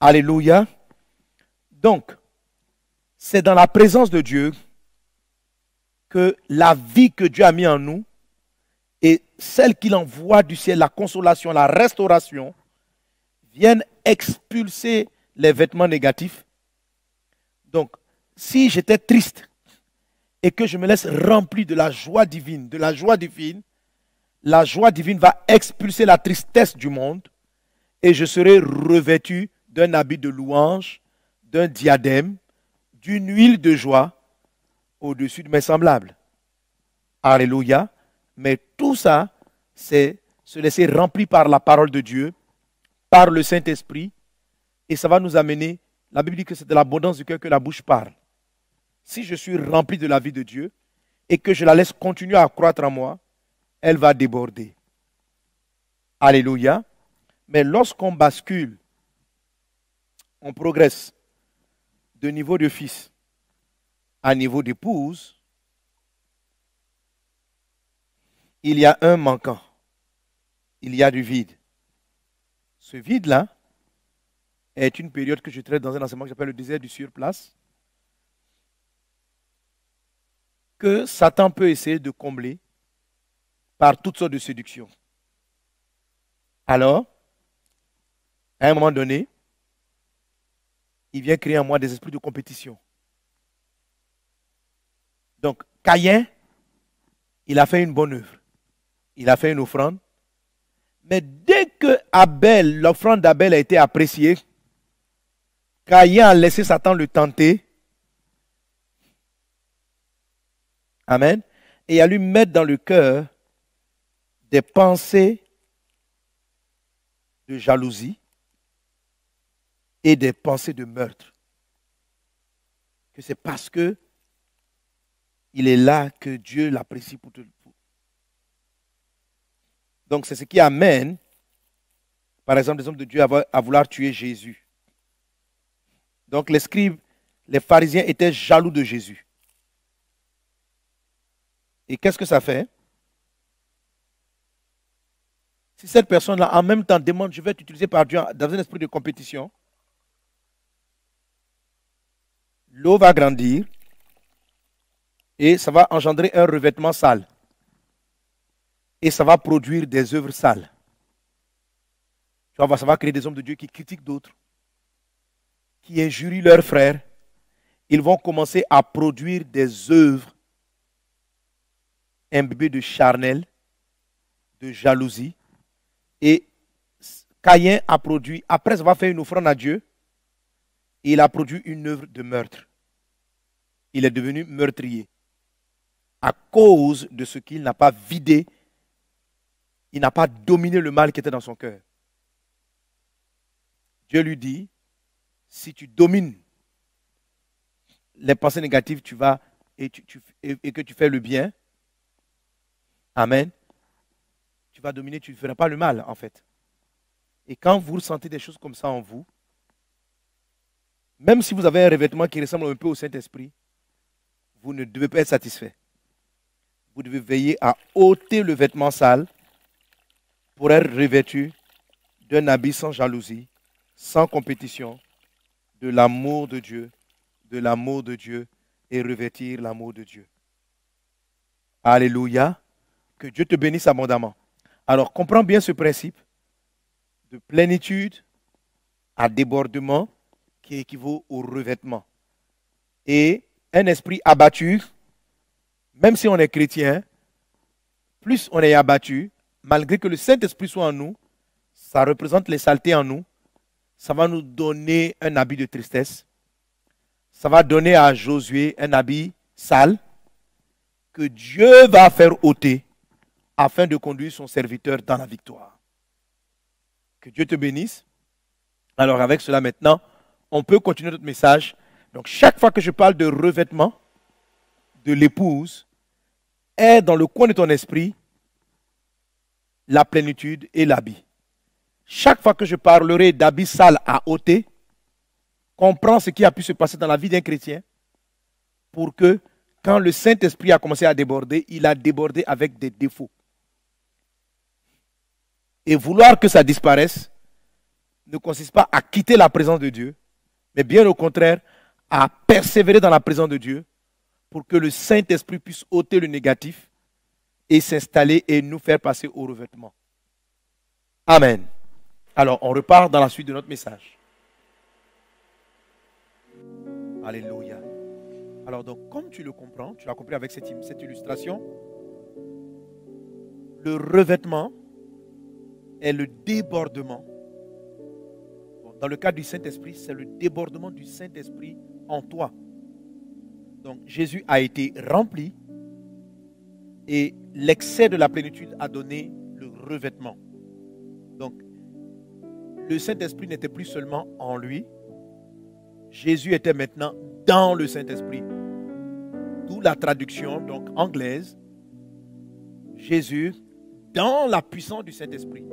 Alléluia. Donc, c'est dans la présence de Dieu que la vie que Dieu a mis en nous et celle qu'il envoie du ciel, la consolation, la restauration, viennent expulser les vêtements négatifs. Donc, si j'étais triste et que je me laisse remplir de la joie divine, la joie divine va expulser la tristesse du monde et je serai revêtu d'un habit de louange, d'un diadème, d'une huile de joie au-dessus de mes semblables. Alléluia. Mais tout ça, c'est se laisser remplir par la parole de Dieu, par le Saint-Esprit, et ça va nous amener, la Bible dit que c'est de l'abondance du cœur que la bouche parle. Si je suis rempli de la vie de Dieu et que je la laisse continuer à croître en moi, elle va déborder. Alléluia. Mais lorsqu'on bascule, on progresse de niveau de fils à niveau d'épouse, il y a un manquant. Il y a du vide. Ce vide-là est une période que je traite dans un enseignement que j'appelle le désert du surplace, que Satan peut essayer de combler par toutes sortes de séductions. Alors, à un moment donné, il vient créer en moi des esprits de compétition. Donc, Caïn, il a fait une bonne œuvre. Il a fait une offrande. Mais dès que l'offrande d'Abel a été appréciée, Caïn a laissé Satan le tenter. Amen. Et il a lui mettre dans le cœur des pensées de jalousie et des pensées de meurtre. Que c'est parce que il est là que Dieu l'apprécie pour tout. Donc c'est ce qui amène, par exemple, les hommes de Dieu à vouloir tuer Jésus. Donc les scribes, les pharisiens étaient jaloux de Jésus. Et qu'est-ce que ça fait? Si cette personne-là, en même temps, demande, je vais être utilisé par Dieu dans un esprit de compétition, l'eau va grandir et ça va engendrer un revêtement sale. Et ça va produire des œuvres sales. Tu vois, ça va créer des hommes de Dieu qui critiquent d'autres, qui injurient leurs frères. Ils vont commencer à produire des œuvres imbibées de charnel, de jalousie. Et Caïn a produit, après avoir fait une offrande à Dieu, il a produit une œuvre de meurtre. Il est devenu meurtrier à cause de ce qu'il n'a pas vidé. Il n'a pas dominé le mal qui était dans son cœur. Dieu lui dit, si tu domines les pensées négatives, tu vas et que tu fais le bien, amen, tu vas dominer, tu ne feras pas le mal en fait. Et quand vous ressentez des choses comme ça en vous, même si vous avez un revêtement qui ressemble un peu au Saint-Esprit, vous ne devez pas être satisfait. Vous devez veiller à ôter le vêtement sale pour être revêtu d'un habit sans jalousie, sans compétition, de l'amour de Dieu et revêtir l'amour de Dieu. Alléluia. Que Dieu te bénisse abondamment. Alors, comprends bien ce principe de plénitude à débordement qui équivaut au revêtement. Et un esprit abattu, même si on est chrétien, plus on est abattu, malgré que le Saint-Esprit soit en nous, ça représente les saletés en nous, ça va nous donner un habit de tristesse, ça va donner à Josué un habit sale que Dieu va faire ôter afin de conduire son serviteur dans la victoire. Que Dieu te bénisse. Alors avec cela maintenant, on peut continuer notre message. Donc chaque fois que je parle de revêtement de l'épouse, est dans le coin de ton esprit la plénitude et l'habit. Chaque fois que je parlerai d'habit sale à ôter, comprends ce qui a pu se passer dans la vie d'un chrétien pour que quand le Saint-Esprit a commencé à déborder, il a débordé avec des défauts. Et vouloir que ça disparaisse ne consiste pas à quitter la présence de Dieu, mais bien au contraire, à persévérer dans la présence de Dieu pour que le Saint-Esprit puisse ôter le négatif et s'installer et nous faire passer au revêtement. Amen. Alors, on repart dans la suite de notre message. Alléluia. Alors, donc, comme tu le comprends, tu l'as compris avec cette illustration, le revêtement est le débordement. Dans le cas du Saint-Esprit, c'est le débordement du Saint-Esprit en toi. Donc, Jésus a été rempli et l'excès de la plénitude a donné le revêtement. Donc, le Saint-Esprit n'était plus seulement en lui. Jésus était maintenant dans le Saint-Esprit. D'où la traduction donc anglaise. Jésus dans la puissance du Saint-Esprit.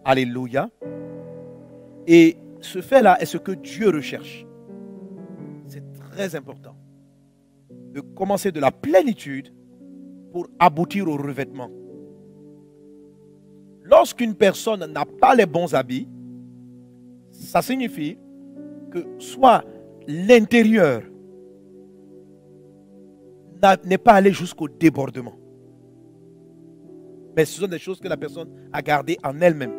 Alléluia. Et ce fait-là est ce que Dieu recherche. C'est très important. De commencer de la plénitude pour aboutir au revêtement. Lorsqu'une personne n'a pas les bons habits, ça signifie que soit l'intérieur n'est pas allé jusqu'au débordement. Mais ce sont des choses que la personne a gardées en elle-même.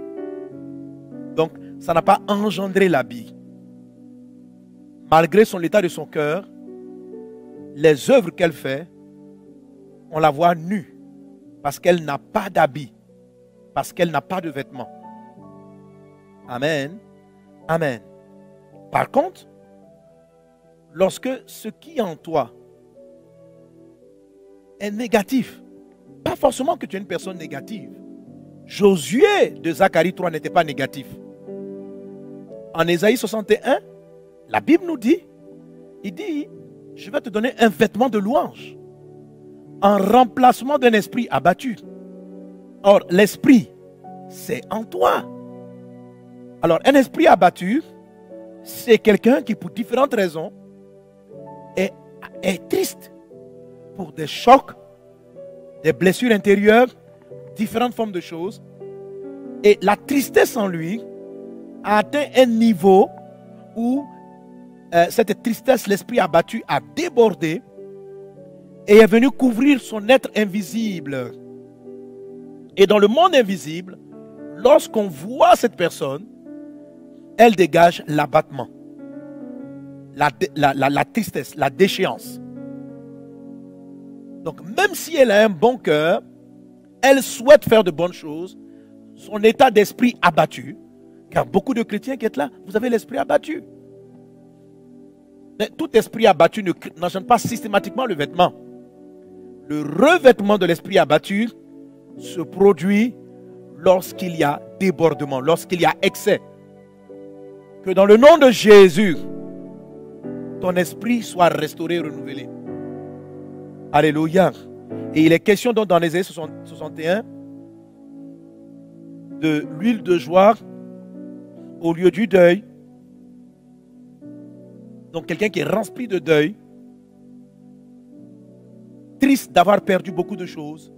Donc, ça n'a pas engendré l'habit. Malgré l'état de son cœur, les œuvres qu'elle fait, on la voit nue. Parce qu'elle n'a pas d'habit. Parce qu'elle n'a pas de vêtements. Amen. Amen. Par contre, lorsque ce qui est en toi est négatif, pas forcément que tu es une personne négative. Josué de Zacharie 3 n'était pas négatif. En Ésaïe 61, la Bible nous dit, il dit, je vais te donner un vêtement de louange en remplacement d'un esprit abattu. Or, l'esprit, c'est en toi. Alors, un esprit abattu, c'est quelqu'un qui, pour différentes raisons, est triste pour des chocs, des blessures intérieures, différentes formes de choses. Et la tristesse en lui a atteint un niveau où cette tristesse, l'esprit abattu, a débordé et est venu couvrir son être invisible. Et dans le monde invisible, lorsqu'on voit cette personne, elle dégage l'abattement, la tristesse, la déchéance. Donc même si elle a un bon cœur, elle souhaite faire de bonnes choses, son état d'esprit abattu, car beaucoup de chrétiens qui sont là, vous avez l'esprit abattu. Mais tout esprit abattu n'enchaîne pas systématiquement le vêtement. Le revêtement de l'esprit abattu se produit lorsqu'il y a débordement, lorsqu'il y a excès. Que dans le nom de Jésus, ton esprit soit restauré, renouvelé. Alléluia. Et il est question donc dans Ésaïe 61 de l'huile de joie au lieu du deuil. Donc quelqu'un qui est rempli de deuil, triste d'avoir perdu beaucoup de choses,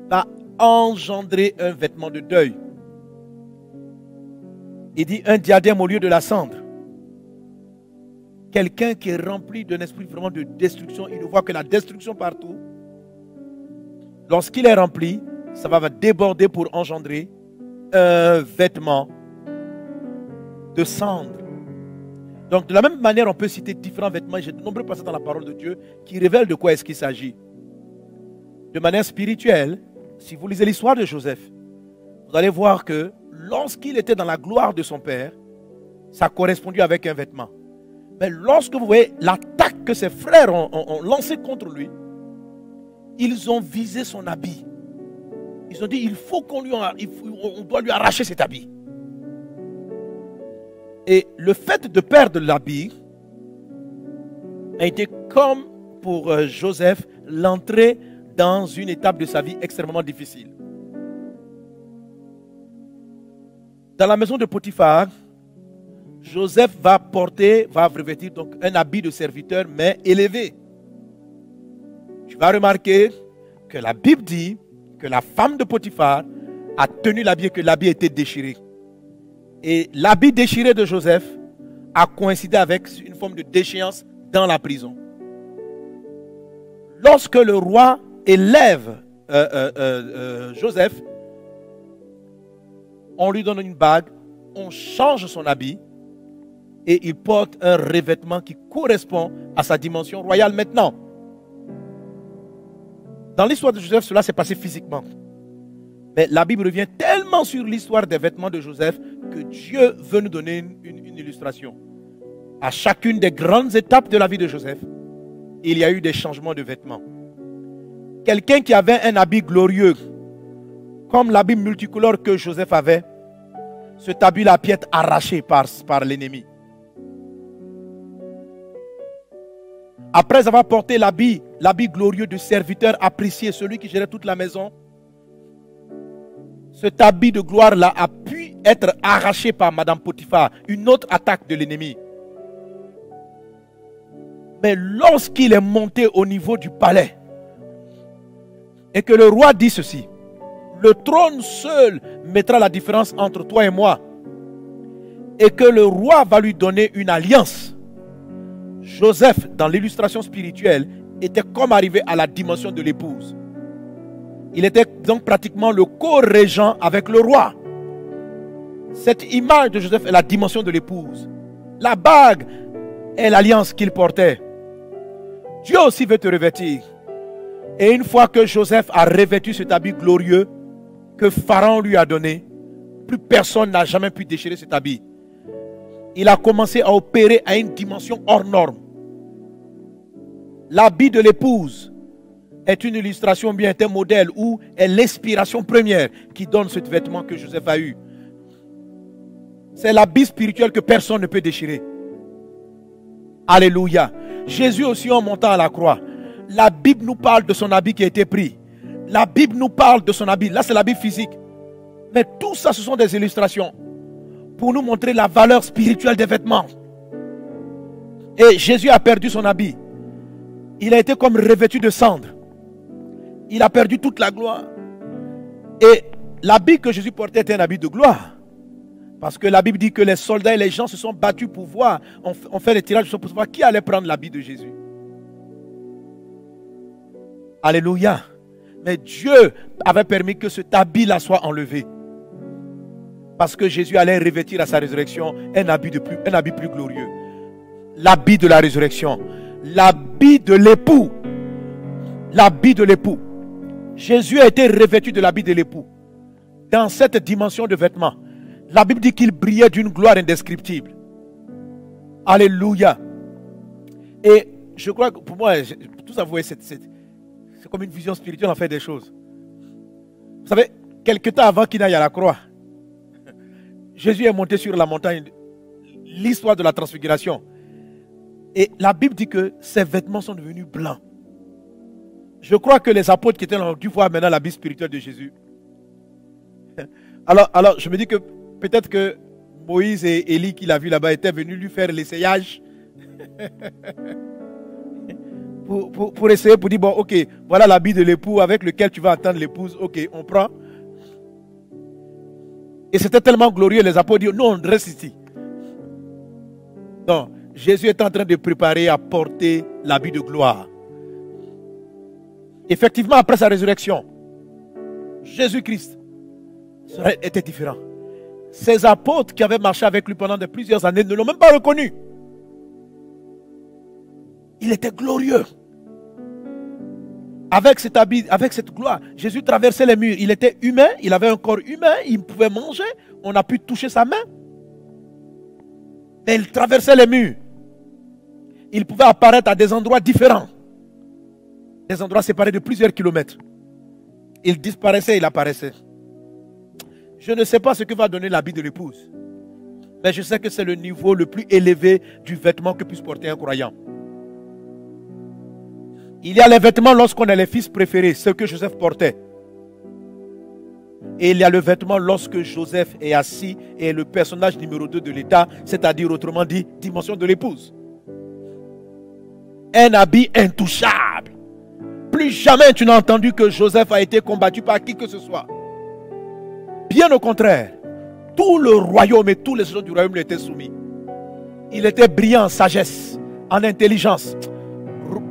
va engendrer un vêtement de deuil. Il dit un diadème au lieu de la cendre. Quelqu'un qui est rempli d'un esprit vraiment de destruction, il ne voit que la destruction partout. Lorsqu'il est rempli, ça va déborder pour engendrer un vêtement de cendre. Donc de la même manière, on peut citer différents vêtements. J'ai de nombreux passages dans la parole de Dieu qui révèlent de quoi est-ce qu'il s'agit. De manière spirituelle, si vous lisez l'histoire de Joseph, vous allez voir que lorsqu'il était dans la gloire de son père, ça correspondait avec un vêtement. Mais lorsque vous voyez l'attaque que ses frères ont lancée contre lui, ils ont visé son habit. Ils ont dit, il faut on doit lui arracher cet habit. Et le fait de perdre l'habit a été comme pour Joseph l'entrée dans une étape de sa vie extrêmement difficile. Dans la maison de Potiphar, Joseph va revêtir donc un habit de serviteur, mais élevé. Tu vas remarquer que la Bible dit que la femme de Potiphar a tenu l'habit et que l'habit était déchiré. Et l'habit déchiré de Joseph a coïncidé avec une forme de déchéance dans la prison. lorsque le roi élève Joseph, on lui donne une bague, on change son habit et il porte un revêtement qui correspond à sa dimension royale maintenant. Dans l'histoire de Joseph, cela s'est passé physiquement. Mais la Bible revient tellement sur l'histoire des vêtements de Joseph que Dieu veut nous donner une illustration. À chacune des grandes étapes de la vie de Joseph, il y a eu des changements de vêtements. Quelqu'un qui avait un habit glorieux, comme l'habit multicolore que Joseph avait, cet habit l'a pu être arraché par l'ennemi. Après avoir porté l'habit glorieux de serviteur apprécié, celui qui gérait toute la maison, cet habit de gloire-là a pu être arraché par Madame Potiphar, une autre attaque de l'ennemi. Mais lorsqu'il est monté au niveau du palais, et que le roi dit ceci, le trône seul mettra la différence entre toi et moi, et que le roi va lui donner une alliance. Joseph, dans l'illustration spirituelle, était comme arrivé à la dimension de l'épouse. Il était donc pratiquement le co-régent avec le roi. Cette image de Joseph est la dimension de l'épouse. La bague est l'alliance qu'il portait. Dieu aussi veut te revêtir. Et une fois que Joseph a revêtu cet habit glorieux que Pharaon lui a donné, plus personne n'a jamais pu déchirer cet habit. Il a commencé à opérer à une dimension hors norme. L'habit de l'épouse est une illustration, bien un modèle, ou est l'inspiration première qui donne ce vêtement que Joseph a eu. C'est l'habit spirituel que personne ne peut déchirer. Alléluia. Jésus aussi, en montant à la croix, la Bible nous parle de son habit qui a été pris. La Bible nous parle de son habit. Là, c'est l'habit physique. Mais tout ça, ce sont des illustrations pour nous montrer la valeur spirituelle des vêtements. Et Jésus a perdu son habit. Il a été comme revêtu de cendre. Il a perdu toute la gloire. Et l'habit que Jésus portait était un habit de gloire. Parce que la Bible dit que les soldats et les gens se sont battus pour voir. On fait les tirages pour voir qui allait prendre l'habit de Jésus. Alléluia. Mais Dieu avait permis que cet habit-là soit enlevé. Parce que Jésus allait revêtir à sa résurrection un habit plus glorieux. L'habit de la résurrection. L'habit de l'époux. L'habit de l'époux. Jésus a été revêtu de l'habit de l'époux. Dans cette dimension de vêtements, la Bible dit qu'il brillait d'une gloire indescriptible. Alléluia. Et je crois que pour moi, tout ça, vous voyez, c'est comme une vision spirituelle en fait des choses. Vous savez, quelque temps avant qu'il n'aille à la croix, Jésus est monté sur la montagne, l'histoire de la transfiguration. Et la Bible dit que ses vêtements sont devenus blancs. Je crois que les apôtres qui étaient là ont dû voir maintenant l'habit spirituel de Jésus. Alors je me dis que peut-être que Moïse et Élie qu'il a vu là-bas étaient venus lui faire l'essayage. pour essayer, pour dire, bon, ok, voilà l'habit de l'époux avec lequel tu vas attendre l'épouse. Ok, on prend. Et c'était tellement glorieux, les apôtres disent, non, on reste ici. Non, Jésus est en train de préparer à porter l'habit de gloire. Effectivement, après sa résurrection, Jésus-Christ était différent. Ces apôtres qui avaient marché avec lui pendant plusieurs années ne l'ont même pas reconnu. Il était glorieux. Avec cet habit, avec cette gloire, Jésus traversait les murs. Il était humain, il avait un corps humain, il pouvait manger, on a pu toucher sa main. Mais il traversait les murs. Il pouvait apparaître à des endroits différents. Des endroits séparés de plusieurs kilomètres. Il disparaissait, il apparaissait. Je ne sais pas ce que va donner l'habit de l'épouse. Mais je sais que c'est le niveau le plus élevé du vêtement que puisse porter un croyant. Il y a les vêtements lorsqu'on est les fils préférés, ce que Joseph portait. Et il y a le vêtement lorsque Joseph est assis et est le personnage numéro 2 de l'État, c'est-à-dire autrement dit, dimension de l'épouse. Un habit intouchable. Plus jamais tu n'as entendu que Joseph a été combattu par qui que ce soit. Bien au contraire, tout le royaume et tous les gens du royaume lui étaient soumis. Il était brillant en sagesse, en intelligence,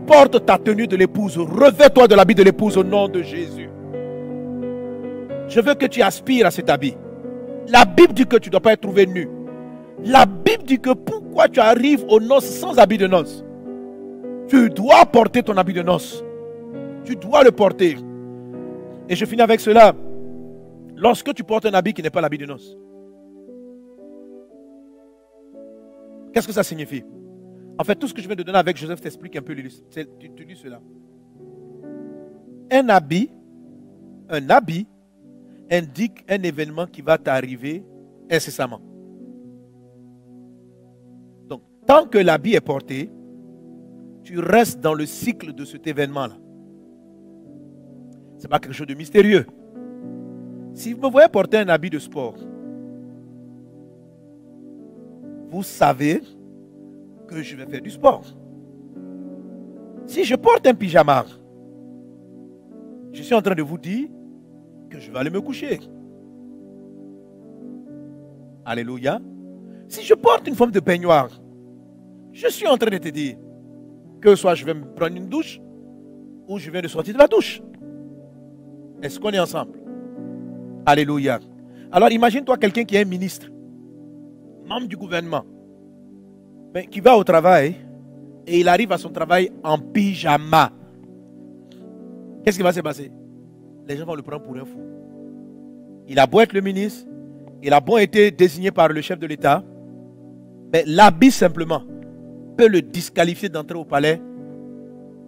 portes ta tenue de l'épouse, revêt-toi de l'habit de l'épouse au nom de Jésus. Je veux que tu aspires à cet habit. La Bible dit que tu ne dois pas être trouvé nu. La Bible dit que pourquoi tu arrives aux noces sans habit de noces? Tu dois porter ton habit de noces. Tu dois le porter. Et je finis avec cela. Lorsque tu portes un habit qui n'est pas l'habit de noces, qu'est-ce que ça signifie? En fait, tout ce que je viens de donner avec Joseph t'explique un peu. Tu dis cela. Un habit indique un événement qui va t'arriver incessamment. Donc, tant que l'habit est porté, tu restes dans le cycle de cet événement-là. Ce n'est pas quelque chose de mystérieux. Si vous me voyez porter un habit de sport, vous savez que je vais faire du sport. Si je porte un pyjama, je suis en train de vous dire que je vais aller me coucher. Alléluia. Si je porte une forme de peignoir, je suis en train de te dire que soit je vais me prendre une douche ou je viens de sortir de la douche. Est-ce qu'on est ensemble? Alléluia. Alors imagine-toi quelqu'un qui est un ministre, membre du gouvernement, mais qui va au travail et il arrive à son travail en pyjama. Qu'est-ce qui va se passer? Les gens vont le prendre pour un fou. Il a beau être le ministre, il a beau été désigné par le chef de l'État, mais l'habit simplement peut le disqualifier d'entrer au palais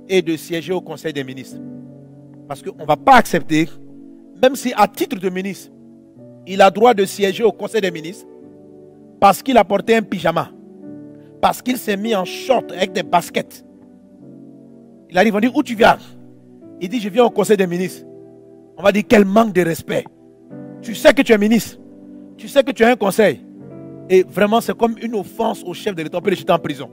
et de siéger au conseil des ministres. Parce qu'on ne va pas accepter, même si à titre de ministre, il a droit de siéger au conseil des ministres, parce qu'il a porté un pyjama, parce qu'il s'est mis en short avec des baskets. Il arrive, on dit, où tu viens? Il dit, je viens au conseil des ministres. On va dire, quel manque de respect. Tu sais que tu es ministre, tu sais que tu as un conseil, et vraiment c'est comme une offense au chef de l'État, on peut le jeter en prison.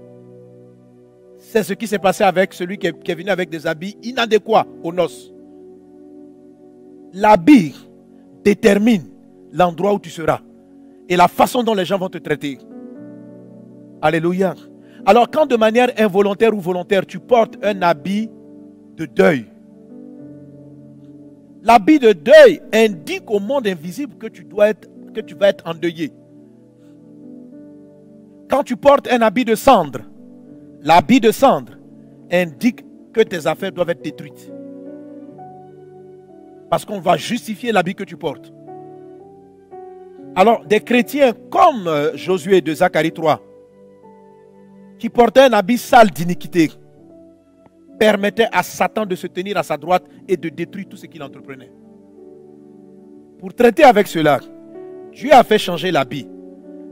C'est ce qui s'est passé avec celui qui est venu avec des habits inadéquats aux noces. L'habit détermine l'endroit où tu seras et la façon dont les gens vont te traiter. Alléluia. Alors quand de manière involontaire ou volontaire tu portes un habit de deuil, l'habit de deuil indique au monde invisible que tu vas être endeuillé. Quand tu portes un habit de cendre, l'habit de cendre indique que tes affaires doivent être détruites. Parce qu'on va justifier l'habit que tu portes. Alors, des chrétiens comme Josué de Zacharie 3, qui portaient un habit sale d'iniquité, permettaient à Satan de se tenir à sa droite et de détruire tout ce qu'il entreprenait. Pour traiter avec cela, Dieu a fait changer l'habit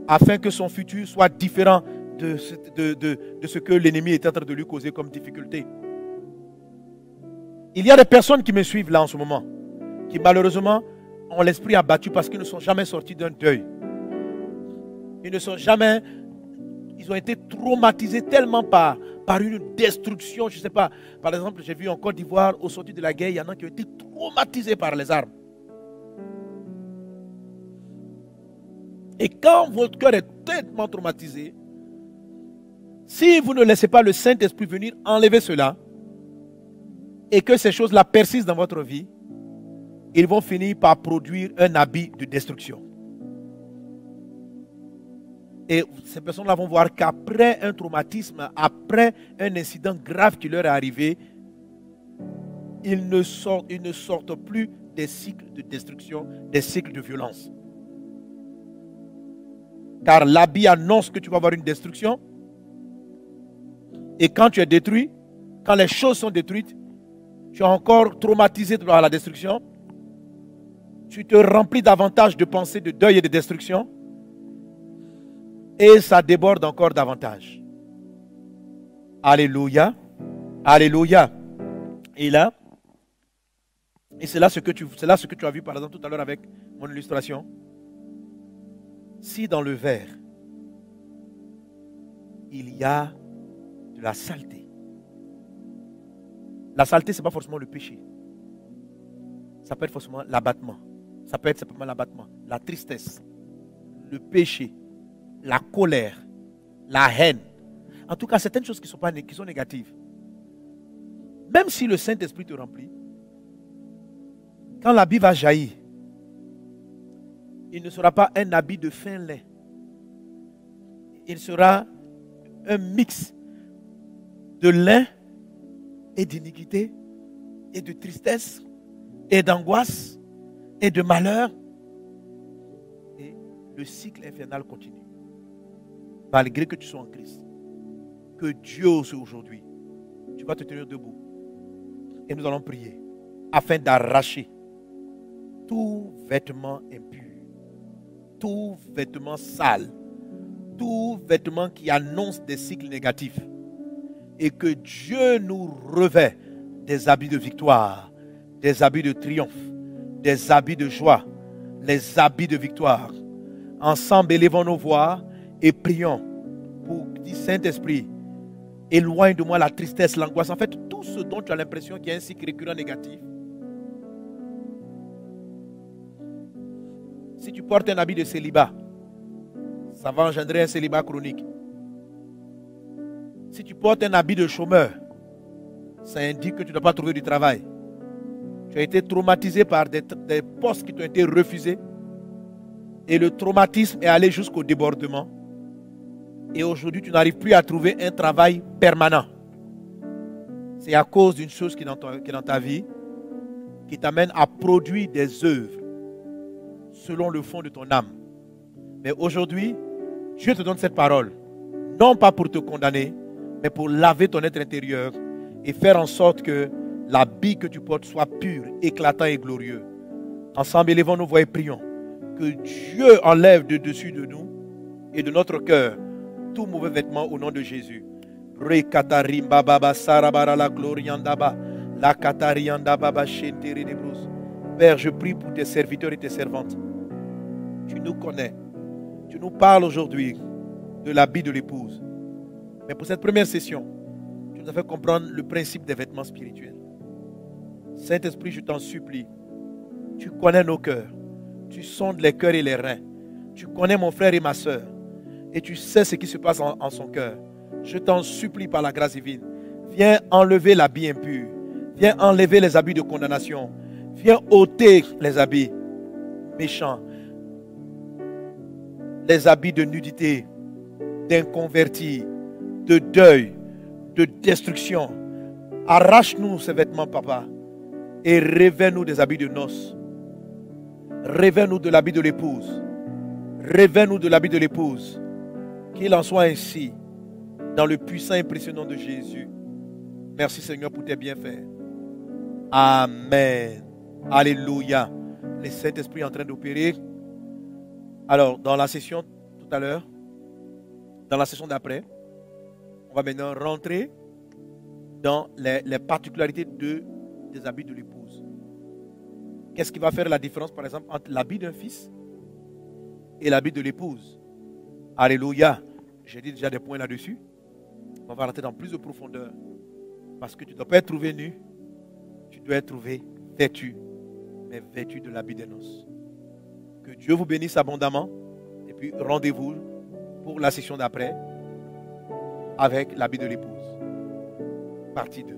afin que son futur soit différent de ce que l'ennemi est en train de lui causer comme difficulté. Il y a des personnes qui me suivent là en ce moment, qui malheureusement ont l'esprit abattu parce qu'ils ne sont jamais sortis d'un deuil. Ils ont été traumatisés tellement par une destruction, je ne sais pas. Par exemple, j'ai vu en Côte d'Ivoire, au sortir de la guerre, il y en a qui ont été traumatisés par les armes. Et quand votre cœur est tellement traumatisé, si vous ne laissez pas le Saint-Esprit venir enlever cela, et que ces choses-là persistent dans votre vie, ils vont finir par produire un habit de destruction. Et ces personnes-là vont voir qu'après un traumatisme, après un incident grave qui leur est arrivé, ils ne sortent plus des cycles de destruction, des cycles de violence. Car l'habit annonce que tu vas avoir une destruction. Et quand tu es détruit, quand les choses sont détruites, tu es encore traumatisé par la destruction. Tu te remplis davantage de pensées de deuil et de destruction. Et ça déborde encore davantage. Alléluia. Alléluia. Et là, c'est là ce que tu as vu par exemple tout à l'heure avec mon illustration. Si dans le verre, il y a de la saleté. La saleté, ce n'est pas forcément le péché. Ça peut être forcément l'abattement. Ça peut être simplement l'abattement, la tristesse, le péché, la colère, la haine. En tout cas, certaines choses qui sont négatives. même si le Saint-Esprit te remplit, quand l'habit va jaillir, il ne sera pas un habit de fin lait. Il sera un mix de lait et d'iniquité et de tristesse et d'angoisse et de malheur. Et le cycle infernal continue. Malgré que tu sois en Christ. Que Dieu aujourd'hui, tu vas te tenir debout. Et nous allons prier afin d'arracher tout vêtement impur, tout vêtement sale, tout vêtement qui annonce des cycles négatifs. Et que Dieu nous revêt des habits de victoire, des habits de triomphe, des habits de joie, les habits de victoire. Ensemble, élevons nos voix et prions pour dire Saint-Esprit, éloigne de moi la tristesse, l'angoisse. En fait, tout ce dont tu as l'impression qu'il y a un cycle récurrent négatif. Si tu portes un habit de célibat, ça va engendrer un célibat chronique. Si tu portes un habit de chômeur, ça indique que tu ne dois pas trouver du travail. Tu as été traumatisé par des postes qui t'ont été refusés. Et le traumatisme est allé jusqu'au débordement. Et aujourd'hui, tu n'arrives plus à trouver un travail permanent. C'est à cause d'une chose qui est dans ta vie, qui t'amène à produire des œuvres selon le fond de ton âme. Mais aujourd'hui, Dieu te donne cette parole, non pas pour te condamner, mais pour laver ton être intérieur et faire en sorte que l'habit que tu portes soit pur, éclatant et glorieux. Ensemble, élevons nos voix et prions que Dieu enlève de dessus de nous et de notre cœur tout mauvais vêtement au nom de Jésus. Père, je prie pour tes serviteurs et tes servantes. Tu nous connais. Tu nous parles aujourd'hui de l'habit de l'épouse. Mais pour cette première session, tu nous as fait comprendre le principe des vêtements spirituels. Saint-Esprit, je t'en supplie. Tu connais nos cœurs. Tu sondes les cœurs et les reins. Tu connais mon frère et ma soeur. Et tu sais ce qui se passe en son cœur. Je t'en supplie par la grâce divine. Viens enlever l'habit impur. Viens enlever les habits de condamnation. Viens ôter les habits méchants. Les habits de nudité, d'inconvertis, de deuil, de destruction. Arrache-nous ces vêtements, papa. Et revêt-nous des habits de noces. Revêt-nous de l'habit de l'épouse. Revêt-nous de l'habit de l'épouse. Qu'il en soit ainsi, dans le puissant et précieux nom de Jésus. Merci Seigneur pour tes bienfaits. Amen. Alléluia. Le Saint-Esprit est en train d'opérer. Alors, dans la session tout à l'heure, dans la session d'après, on va maintenant rentrer dans les particularités des habits de l'épouse. Qu'est-ce qui va faire la différence, par exemple, entre l'habit d'un fils et l'habit de l'épouse? Alléluia. J'ai dit déjà des points là-dessus. On va rentrer dans plus de profondeur. Parce que tu ne dois pas être trouvé nu. Tu dois être trouvé vêtu. Mais vêtu de l'habit des noces. Que Dieu vous bénisse abondamment. Et puis rendez-vous pour la session d'après avec l'habit de l'épouse. Partie 2.